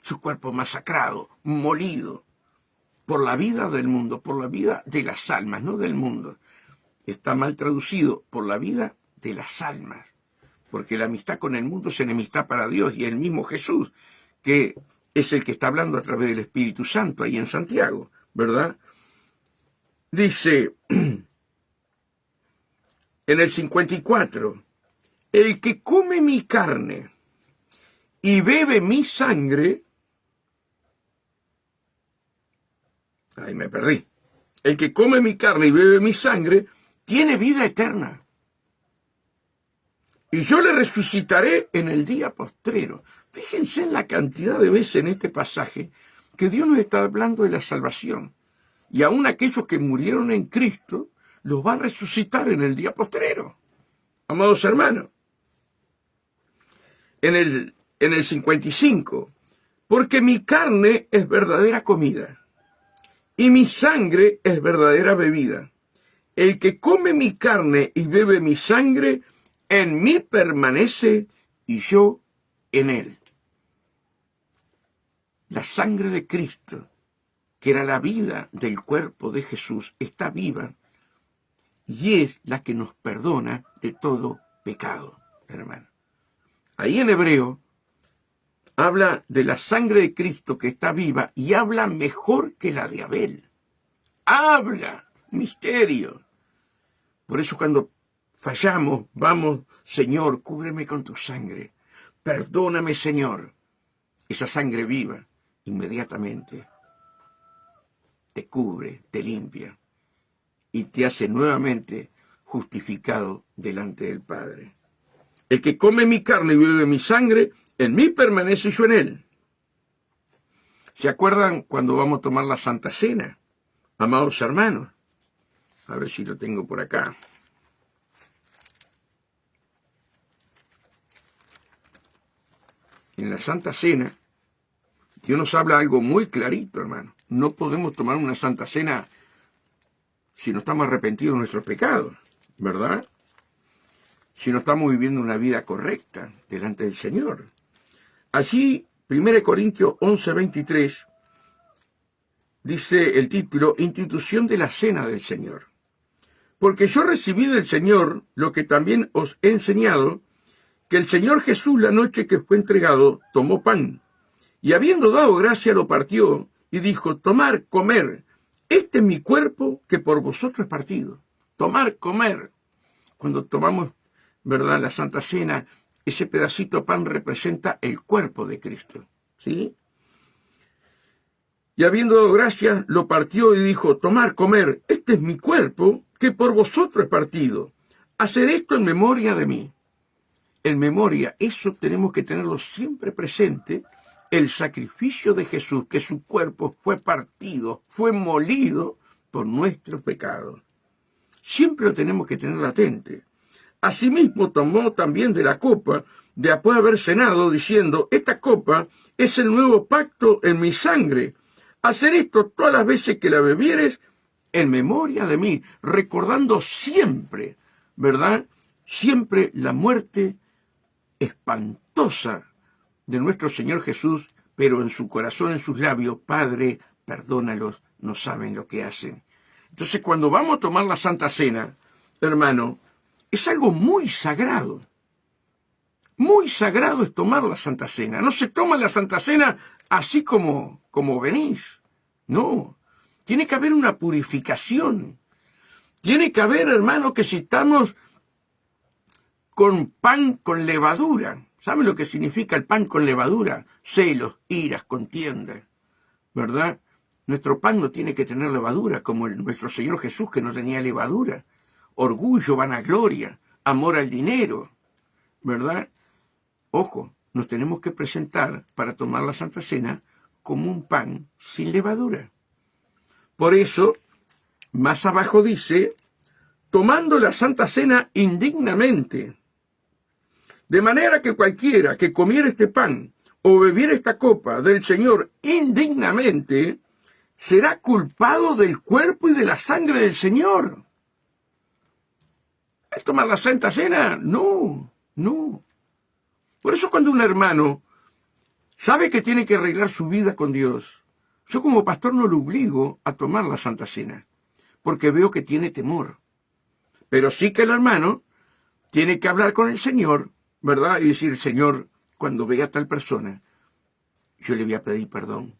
Su cuerpo masacrado, molido, por la vida del mundo, por la vida de las almas, no del mundo. Está mal traducido, por la vida de las almas, porque la amistad con el mundo es enemistad para Dios, y el mismo Jesús, que es el que está hablando a través del Espíritu Santo ahí en Santiago, ¿verdad? Dice en el 54, el que come mi carne y bebe mi sangre, ahí me perdí, el que come mi carne y bebe mi sangre, tiene vida eterna. y yo le resucitaré en el día postrero. Fíjense en la cantidad de veces en este pasaje que Dios nos está hablando de la salvación. Y aún aquellos que murieron en Cristo, los va a resucitar en el día postrero. Amados hermanos, en el 55, porque mi carne es verdadera comida, y mi sangre es verdadera bebida. El que come mi carne y bebe mi sangre, en mí permanece y yo en él. La sangre de Cristo, que era la vida del cuerpo de Jesús, está viva y es la que nos perdona de todo pecado, hermano. Ahí en Hebreo habla de la sangre de Cristo que está viva y habla mejor que la de Abel. Habla, misterio. Por eso cuando fallamos, vamos, Señor, cúbreme con tu sangre. Perdóname, Señor. Esa sangre viva, inmediatamente te cubre, te limpia y te hace nuevamente justificado delante del Padre. El que come mi carne y bebe mi sangre, en mí permanece y yo en él. ¿Se acuerdan cuando vamos a tomar la Santa Cena, amados hermanos? A ver si lo tengo por acá. En la Santa Cena, Dios nos habla algo muy clarito, hermano. No podemos tomar una Santa Cena si no estamos arrepentidos de nuestros pecados, ¿verdad? Si no estamos viviendo una vida correcta delante del Señor. Allí, 1 Corintios 11:23, dice el título, Institución de la Cena del Señor. Porque yo recibí del Señor lo que también os he enseñado, que el Señor Jesús la noche que fue entregado tomó pan, y habiendo dado gracia lo partió, y dijo, tomar, comer, este es mi cuerpo que por vosotros es partido. Tomar, comer. Cuando tomamos, ¿verdad?, la Santa Cena, ese pedacito de pan representa el cuerpo de Cristo, ¿sí? Y habiendo dado gracia, lo partió y dijo, tomar, comer, este es mi cuerpo que por vosotros es partido. Haced esto en memoria de mí. En memoria, eso tenemos que tenerlo siempre presente, el sacrificio de Jesús, que su cuerpo fue partido, fue molido por nuestros pecados. Siempre lo tenemos que tener latente. Asimismo tomó también de la copa, después de haber cenado, diciendo, esta copa es el nuevo pacto en mi sangre. Hacer esto todas las veces que la bebieres en memoria de mí, recordando siempre, ¿verdad? Siempre la muerte espantosa de nuestro Señor Jesús, pero en su corazón, en sus labios, Padre, perdónalos, no saben lo que hacen. Entonces, cuando vamos a tomar la Santa Cena, hermano, es algo muy sagrado. Muy sagrado es tomar la Santa Cena. No se toma la Santa Cena así como venís. No. Tiene que haber una purificación. Tiene que haber, hermano, que si estamos con pan con levadura. ¿Saben lo que significa el pan con levadura? Celos, iras, contiendas, ¿verdad? Nuestro pan no tiene que tener levadura, como nuestro Señor Jesús, que no tenía levadura. Orgullo, vanagloria, amor al dinero, ¿verdad? Ojo, nos tenemos que presentar para tomar la Santa Cena como un pan sin levadura. Por eso, más abajo dice, tomando la Santa Cena indignamente, de manera que cualquiera que comiera este pan o bebiera esta copa del Señor indignamente, será culpado del cuerpo y de la sangre del Señor. ¿Es tomar la Santa Cena? No. Por eso cuando un hermano sabe que tiene que arreglar su vida con Dios, yo como pastor no lo obligo a tomar la Santa Cena, porque veo que tiene temor. Pero sí que el hermano tiene que hablar con el Señor, ¿verdad? Y decir, Señor, cuando vea a tal persona, yo le voy a pedir perdón,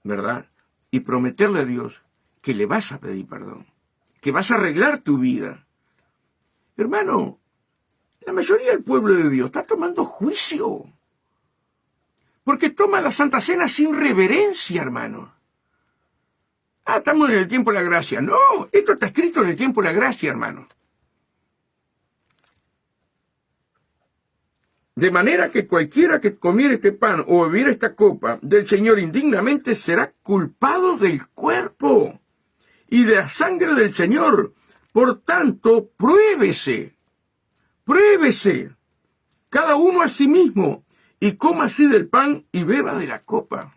¿verdad? Y prometerle a Dios que le vas a pedir perdón, que vas a arreglar tu vida. Hermano, la mayoría del pueblo de Dios está tomando juicio, porque toma la Santa Cena sin reverencia, hermano. Estamos en el tiempo de la gracia. No, esto está escrito en el tiempo de la gracia, hermano. De manera que cualquiera que comiera este pan o bebiera esta copa del Señor indignamente será culpado del cuerpo y de la sangre del Señor. Por tanto, pruébese cada uno a sí mismo, y coma así del pan y beba de la copa.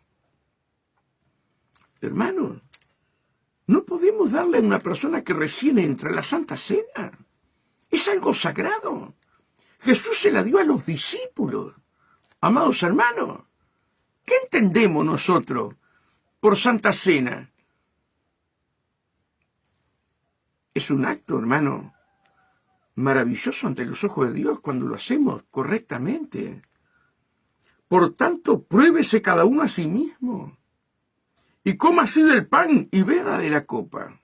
Hermanos, no podemos darle a una persona que recién entra la Santa Cena. Es algo sagrado. Jesús se la dio a los discípulos. Amados hermanos, ¿qué entendemos nosotros por Santa Cena? Es un acto, hermano, maravilloso ante los ojos de Dios cuando lo hacemos correctamente. Por tanto, pruébese cada uno a sí mismo, y coma así del pan y beba de la copa.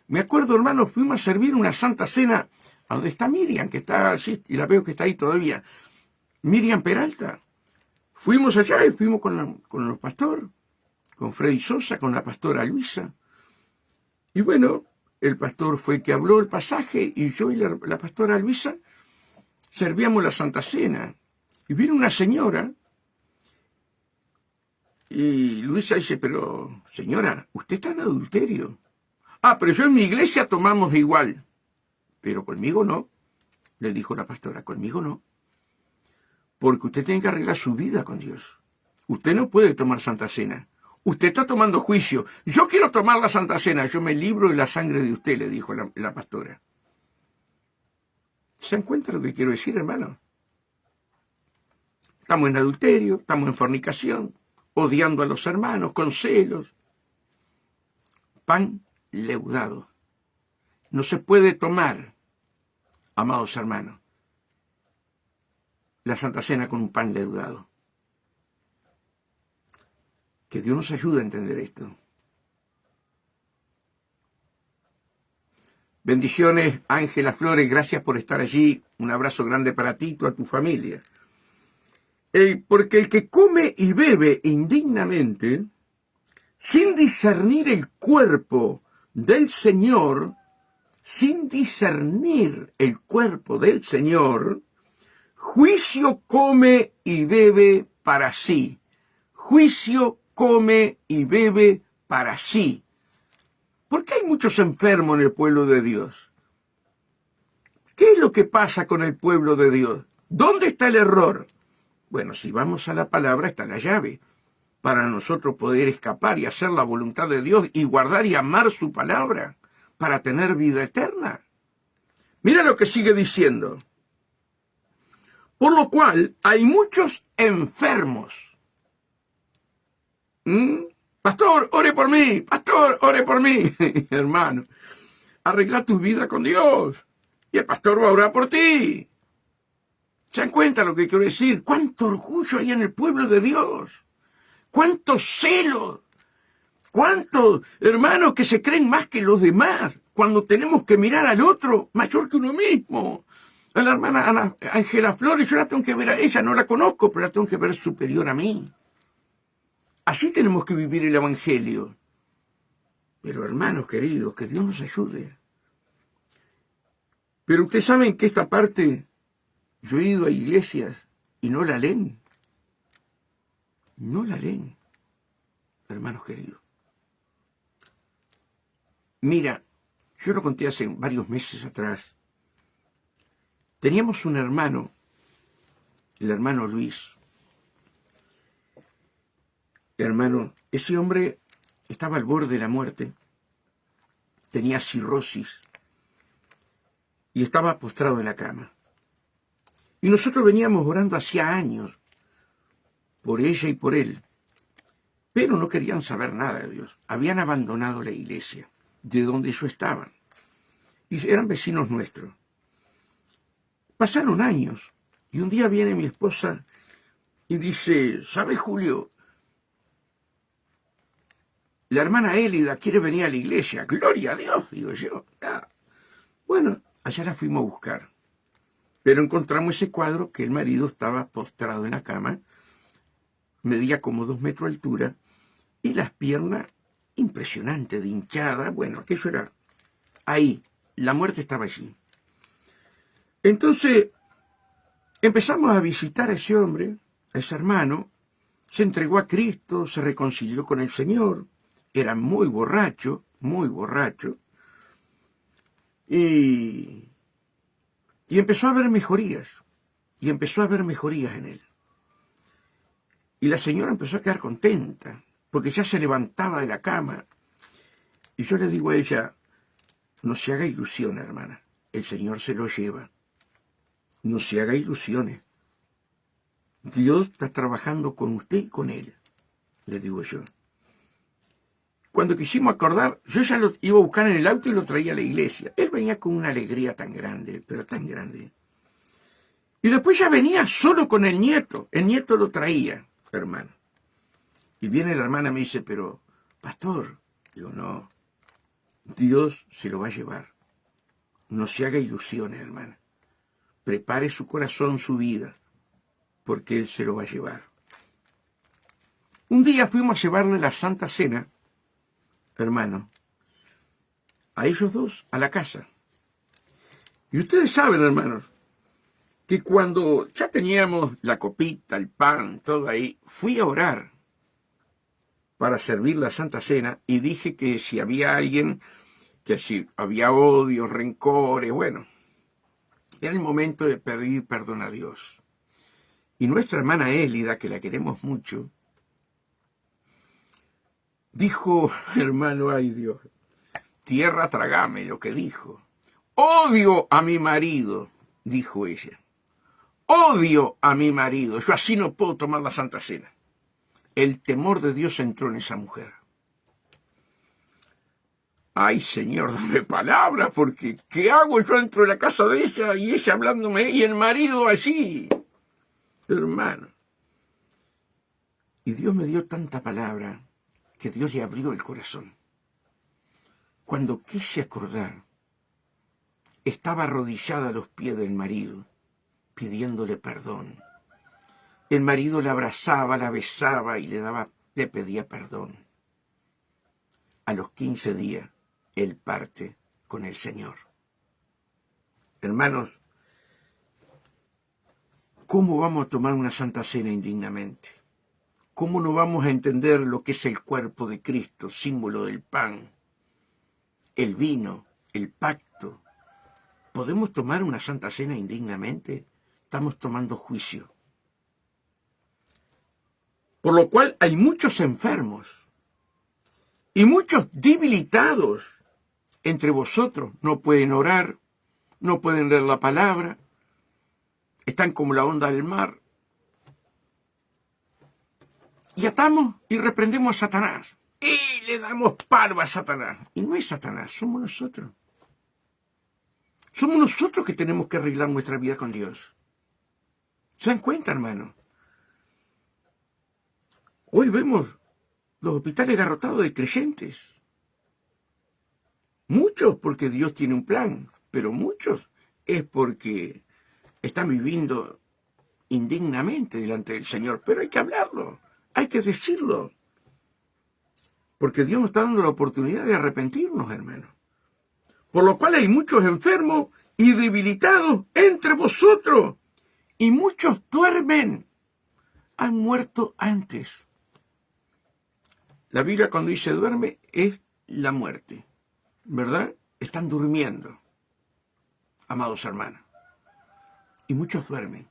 Me acuerdo, hermano, fuimos a servir una Santa Cena a donde está Miriam, que está así, y la veo que está ahí todavía. Miriam Peralta. Fuimos allá y fuimos con el pastor, con Freddy Sosa, con la pastora Luisa. Y bueno, el pastor fue el que habló el pasaje, y yo y la pastora Luisa servíamos la Santa Cena. Y vino una señora, y Luisa dice, pero señora, usted está en adulterio. Ah, pero yo en mi iglesia tomamos igual. Pero conmigo no, le dijo la pastora, conmigo no. Porque usted tiene que arreglar su vida con Dios. Usted no puede tomar Santa Cena. Usted está tomando juicio. Yo quiero tomar la Santa Cena. Yo me libro de la sangre de usted, le dijo la pastora. ¿Se dan cuenta lo que quiero decir, hermano? Estamos en adulterio, estamos en fornicación, odiando a los hermanos, con celos. Pan leudado. No se puede tomar, amados hermanos, la Santa Cena con un pan leudado. Que Dios nos ayude a entender esto. Bendiciones, Ángela Flores, gracias por estar allí. Un abrazo grande para ti y a tu familia. Porque el que come y bebe indignamente, sin discernir el cuerpo del Señor, juicio come y bebe para sí. Juicio come y bebe para sí. ¿Por qué hay muchos enfermos en el pueblo de Dios? ¿Qué es lo que pasa con el pueblo de Dios? ¿Dónde está el error? Bueno, si vamos a la palabra está la llave para nosotros poder escapar y hacer la voluntad de Dios y guardar y amar su palabra para tener vida eterna. Mira lo que sigue diciendo. Por lo cual hay muchos enfermos. Pastor, ore por mí. Pastor, ore por mí. Hermano, arregla tu vida con Dios y el pastor va a orar por ti. ¿Se dan cuenta lo que quiero decir? ¿Cuánto orgullo hay en el pueblo de Dios? ¿Cuántos celos? ¿Cuántos hermanos que se creen más que los demás cuando tenemos que mirar al otro mayor que uno mismo? A la hermana Ángela Flores, yo la tengo que ver a ella, no la conozco, pero la tengo que ver superior a mí. Así tenemos que vivir el Evangelio. Pero hermanos queridos, que Dios nos ayude. Pero ustedes saben que esta parte, yo he ido a iglesias y no la leen. No la leen, hermanos queridos. Mira, yo lo conté hace varios meses atrás. Teníamos un hermano, el hermano Luis. Hermano, ese hombre estaba al borde de la muerte, tenía cirrosis y estaba postrado en la cama. Y nosotros veníamos orando hacía años por ella y por él, pero no querían saber nada de Dios. Habían abandonado la iglesia de donde ellos estaban y eran vecinos nuestros. Pasaron años y un día viene mi esposa y dice, ¿sabes, Julio? La hermana Élida quiere venir a la iglesia. Gloria a Dios, digo yo. Ah. Bueno, allá la fuimos a buscar. Pero encontramos ese cuadro que el marido estaba postrado en la cama, medía como 2 metros de altura, y las piernas impresionantes, de hinchada. Bueno, aquello era ahí. La muerte estaba allí. Entonces, Empezamos a visitar a ese hombre, a ese hermano, se entregó a Cristo, se reconcilió con el Señor, era muy borracho, y, y empezó a ver mejorías, en él. Y la señora empezó a quedar contenta, porque ya se levantaba de la cama. Y yo le digo a ella, no se haga ilusión, hermana, el Señor se lo lleva. No se haga ilusiones. Dios está trabajando con usted y con él, le digo yo. Cuando quisimos acordar, yo ya lo iba a buscar en el auto y lo traía a la iglesia. Él venía con una alegría tan grande, pero tan grande. Y después ya venía solo con el nieto lo traía, hermano. Y viene la hermana y me dice, pero, pastor, digo, no, Dios se lo va a llevar. No se haga ilusiones, hermana. Prepare su corazón, su vida, porque Él se lo va a llevar. Un día fuimos a llevarle la Santa Cena, hermano, a ellos dos, a la casa. Y ustedes saben, hermanos, que cuando ya teníamos la copita, el pan, todo ahí, fui a orar para servir la Santa Cena y dije que si había alguien, que si había odio, rencores, bueno, era el momento de pedir perdón a Dios. Y nuestra hermana Élida, que la queremos mucho, dijo, hermano, ay Dios, tierra trágame lo que dijo. Odio a mi marido, dijo ella. Odio a mi marido, yo así no puedo tomar la Santa Cena. El temor de Dios entró en esa mujer. Ay, Señor, dame palabras, porque ¿qué hago yo dentro de la casa de ella y ella hablándome y el marido allí? Hermano. Y Dios me dio tanta palabra que Dios le abrió el corazón. Cuando quise acordar, estaba arrodillada a los pies del marido, pidiéndole perdón. El marido la abrazaba, la besaba y le pedía perdón. A los 15 días, él parte con el Señor. Hermanos, ¿cómo vamos a tomar una Santa Cena indignamente? ¿Cómo no vamos a entender lo que es el cuerpo de Cristo, símbolo del pan, el vino, el pacto? ¿Podemos tomar una Santa Cena indignamente? Estamos tomando juicio. Por lo cual hay muchos enfermos y muchos debilitados entre vosotros. No pueden orar, no pueden leer la palabra, están como la onda del mar. Y atamos y reprendemos a Satanás. Y le damos palo a Satanás. Y no es Satanás, somos nosotros. Somos nosotros que tenemos que arreglar nuestra vida con Dios. ¿Se dan cuenta, hermano? Hoy vemos los hospitales abarrotados de creyentes. Muchos porque Dios tiene un plan, pero muchos es porque están viviendo indignamente delante del Señor. Pero hay que hablarlo, hay que decirlo. Porque Dios nos está dando la oportunidad de arrepentirnos, hermano. Por lo cual hay muchos enfermos y debilitados entre vosotros. Y muchos duermen. Han muerto antes. La Biblia cuando dice duerme es la muerte, ¿verdad? Están durmiendo, amados hermanos. Y muchos duermen.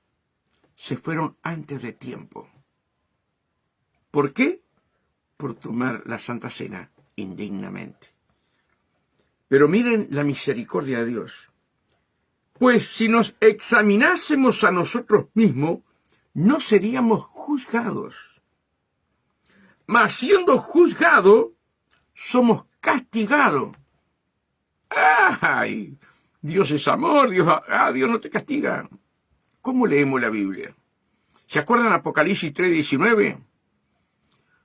Se fueron antes de tiempo. ¿Por qué? Por tomar la Santa Cena indignamente. Pero miren la misericordia de Dios. Pues si nos examinásemos a nosotros mismos, no seríamos juzgados. Mas siendo juzgados, somos castigados. ¡Ay! Dios es amor, Dios no te castiga. ¿Cómo leemos la Biblia? ¿Se acuerdan Apocalipsis 3:19?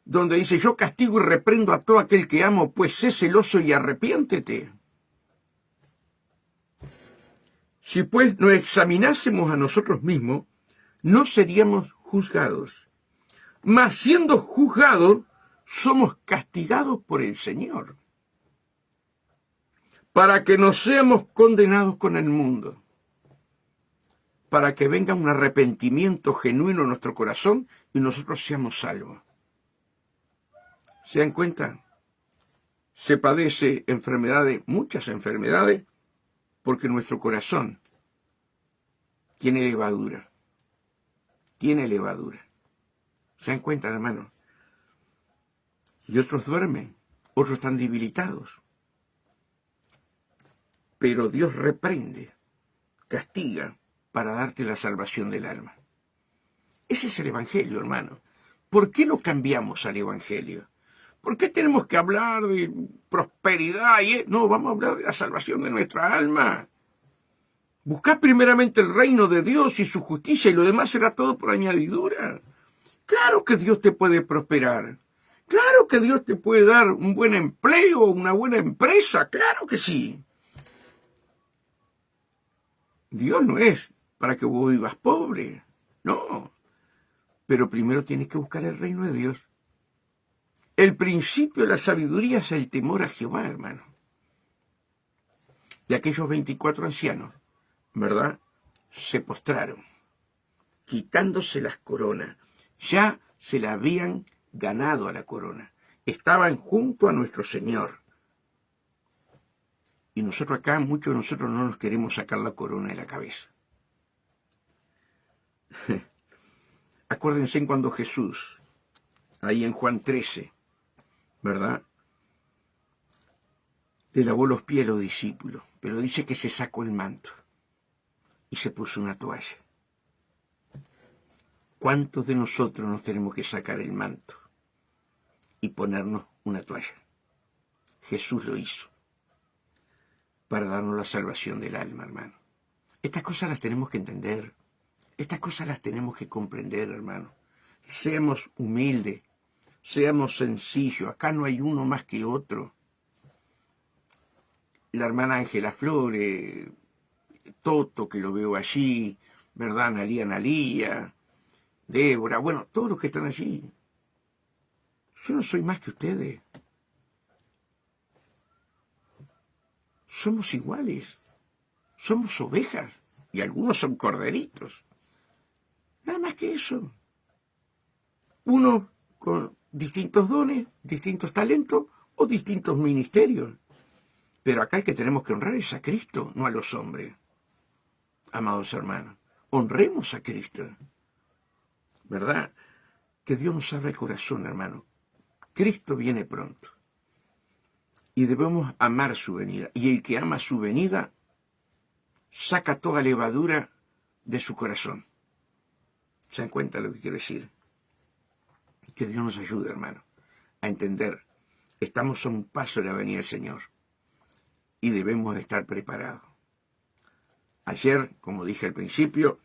Donde dice, yo castigo y reprendo a todo aquel que amo, pues sé celoso y arrepiéntete. Si pues nos examinásemos a nosotros mismos, no seríamos juzgados. Mas siendo juzgados, somos castigados por el Señor, para que no seamos condenados con el mundo. para que venga un arrepentimiento genuino en nuestro corazón y nosotros seamos salvos. ¿Se dan cuenta? Se padece enfermedades, muchas enfermedades, porque nuestro corazón tiene levadura. Tiene levadura. ¿Se dan cuenta, hermano? Y otros duermen, otros están debilitados. Pero Dios reprende, castiga, para darte la salvación del alma. Ese es el Evangelio, hermano. ¿Por qué no cambiamos al Evangelio? ¿Por qué tenemos que hablar de prosperidad? No, vamos a hablar de la salvación de nuestra alma. Buscad primeramente el reino de Dios y su justicia y lo demás será todo por añadidura. Claro que Dios te puede prosperar. Claro que Dios te puede dar un buen empleo, una buena empresa. Claro que sí. Dios no es para que vos vivas pobre. No. Pero primero tienes que buscar el reino de Dios. El principio de la sabiduría es el temor a Jehová, hermano. Y aquellos 24 ancianos, ¿verdad?, se postraron, quitándose las coronas. Ya se la habían ganado a la corona. Estaban junto a nuestro Señor. Y nosotros acá, muchos de nosotros no nos queremos sacar la corona de la cabeza. Acuérdense en cuando Jesús, ahí en Juan 13, ¿verdad?, le lavó los pies a los discípulos, pero dice que se sacó el manto y se puso una toalla. ¿Cuántos de nosotros nos tenemos que sacar el manto y ponernos una toalla? Jesús lo hizo para darnos la salvación del alma, hermano. Estas cosas las tenemos que entender. Estas cosas las tenemos que comprender, hermano. Seamos humildes, seamos sencillos. Acá no hay uno más que otro. La hermana Ángela Flores, Toto, que lo veo allí, ¿verdad? Analía, Débora, bueno, todos los que están allí. Yo no soy más que ustedes. Somos iguales. Somos ovejas. Y algunos son corderitos. Nada más que eso. Uno con distintos dones, distintos talentos o distintos ministerios. Pero acá el que tenemos que honrar es a Cristo, no a los hombres. Amados hermanos, honremos a Cristo. ¿Verdad? Que Dios nos abra el corazón, hermano. Cristo viene pronto. Y debemos amar su venida. Y el que ama su venida, saca toda levadura de su corazón. ¿Se dan cuenta lo que quiero decir? Que Dios nos ayude, hermano, a entender. Estamos a un paso de la venida del Señor. Y debemos estar preparados. Ayer, como dije al principio,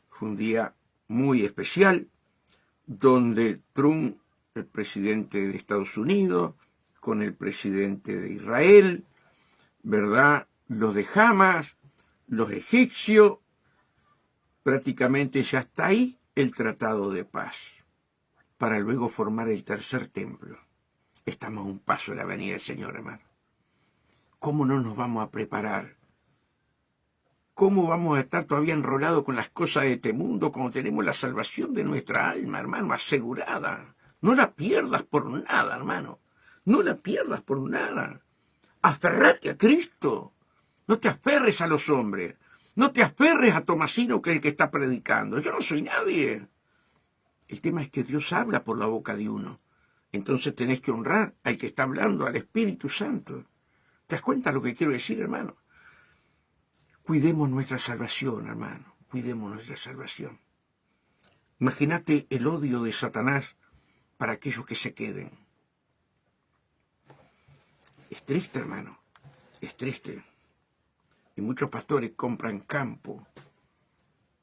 fue un día muy especial, donde Trump, el presidente de Estados Unidos, con el presidente de Israel, ¿verdad?, los de Hamas, los egipcios, prácticamente ya está ahí el tratado de paz, para luego formar el tercer templo. Estamos a un paso de la venida del Señor, hermano. ¿Cómo no nos vamos a preparar? ¿Cómo vamos a estar todavía enrolados con las cosas de este mundo cuando tenemos la salvación de nuestra alma, hermano, asegurada? No la pierdas por nada, hermano. No la pierdas por nada. Aferrate a Cristo. No te aferres a los hombres. No te aferres a Tomasino, que es el que está predicando. Yo no soy nadie. El tema es que Dios habla por la boca de uno. Entonces tenés que honrar al que está hablando, al Espíritu Santo. ¿Te das cuenta lo que quiero decir, hermano? Cuidemos nuestra salvación, hermano. Cuidemos nuestra salvación. Imagínate el odio de Satanás para aquellos que se queden. Es triste, hermano. Es triste. Y muchos pastores compran campo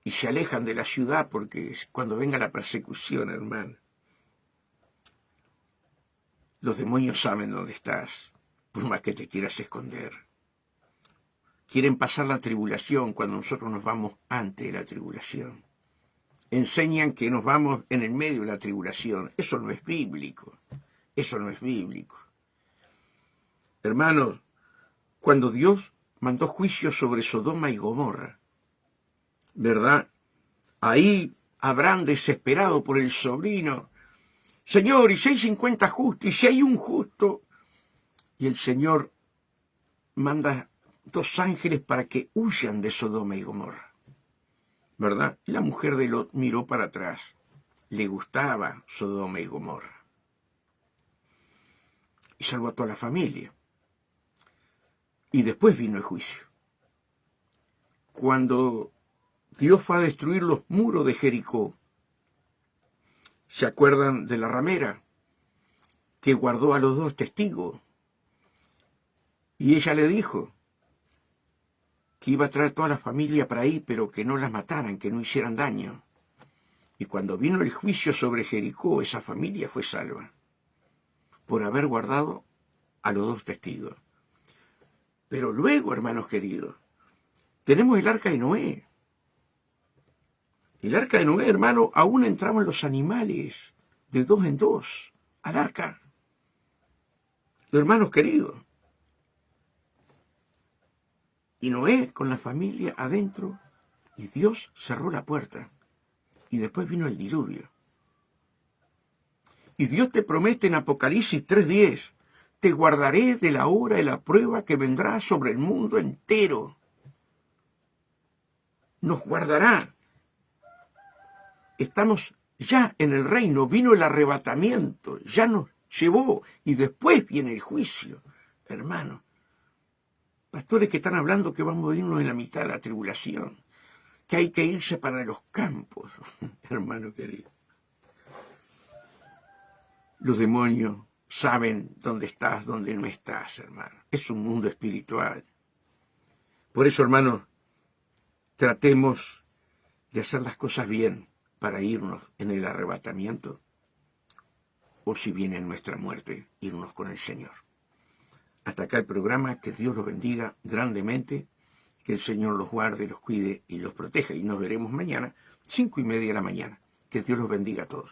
y se alejan de la ciudad porque cuando venga la persecución, hermano, los demonios saben dónde estás, por más que te quieras esconder. Quieren pasar la tribulación cuando nosotros nos vamos antes de la tribulación. Enseñan que nos vamos en el medio de la tribulación. Eso no es bíblico. Eso no es bíblico. Hermanos, cuando Dios mandó juicio sobre Sodoma y Gomorra, ¿verdad? Ahí Abraham desesperado por el sobrino. Señor, y si hay 50 justos, y si hay un justo. Y el Señor manda 2 ángeles para que huyan de Sodoma y Gomorra, ¿verdad? La mujer de Lot miró para atrás. Le gustaba Sodoma y Gomorra. Y salvó a toda la familia. Y después vino el juicio. Cuando Dios fue a destruir los muros de Jericó, ¿se acuerdan de la ramera que guardó a los 2 testigos? Y ella le dijo que iba a traer toda la familia para ahí, pero que no las mataran, que no hicieran daño. Y cuando vino el juicio sobre Jericó, esa familia fue salva por haber guardado a los 2 testigos. Pero luego, hermanos queridos, tenemos el arca de Noé. El arca de Noé, hermano, aún entraban los animales de 2 en 2 al arca. Hermanos queridos. Y Noé con la familia adentro, y Dios cerró la puerta. Y después vino el diluvio. Y Dios te promete en Apocalipsis 3:10, te guardaré de la hora de la prueba que vendrá sobre el mundo entero. Nos guardará. Estamos ya en el reino, vino el arrebatamiento, ya nos llevó, y después viene el juicio. Hermano, pastores que están hablando que vamos a irnos en la mitad de la tribulación, que hay que irse para los campos. Hermano querido, los demonios saben dónde estás, dónde no estás, hermano. Es un mundo espiritual. Por eso, hermanos, tratemos de hacer las cosas bien para irnos en el arrebatamiento, o si viene nuestra muerte, irnos con el Señor. Hasta acá el programa. Que Dios los bendiga grandemente, que el Señor los guarde, los cuide y los proteja. Y nos veremos mañana, 5:30 de la mañana. Que Dios los bendiga a todos.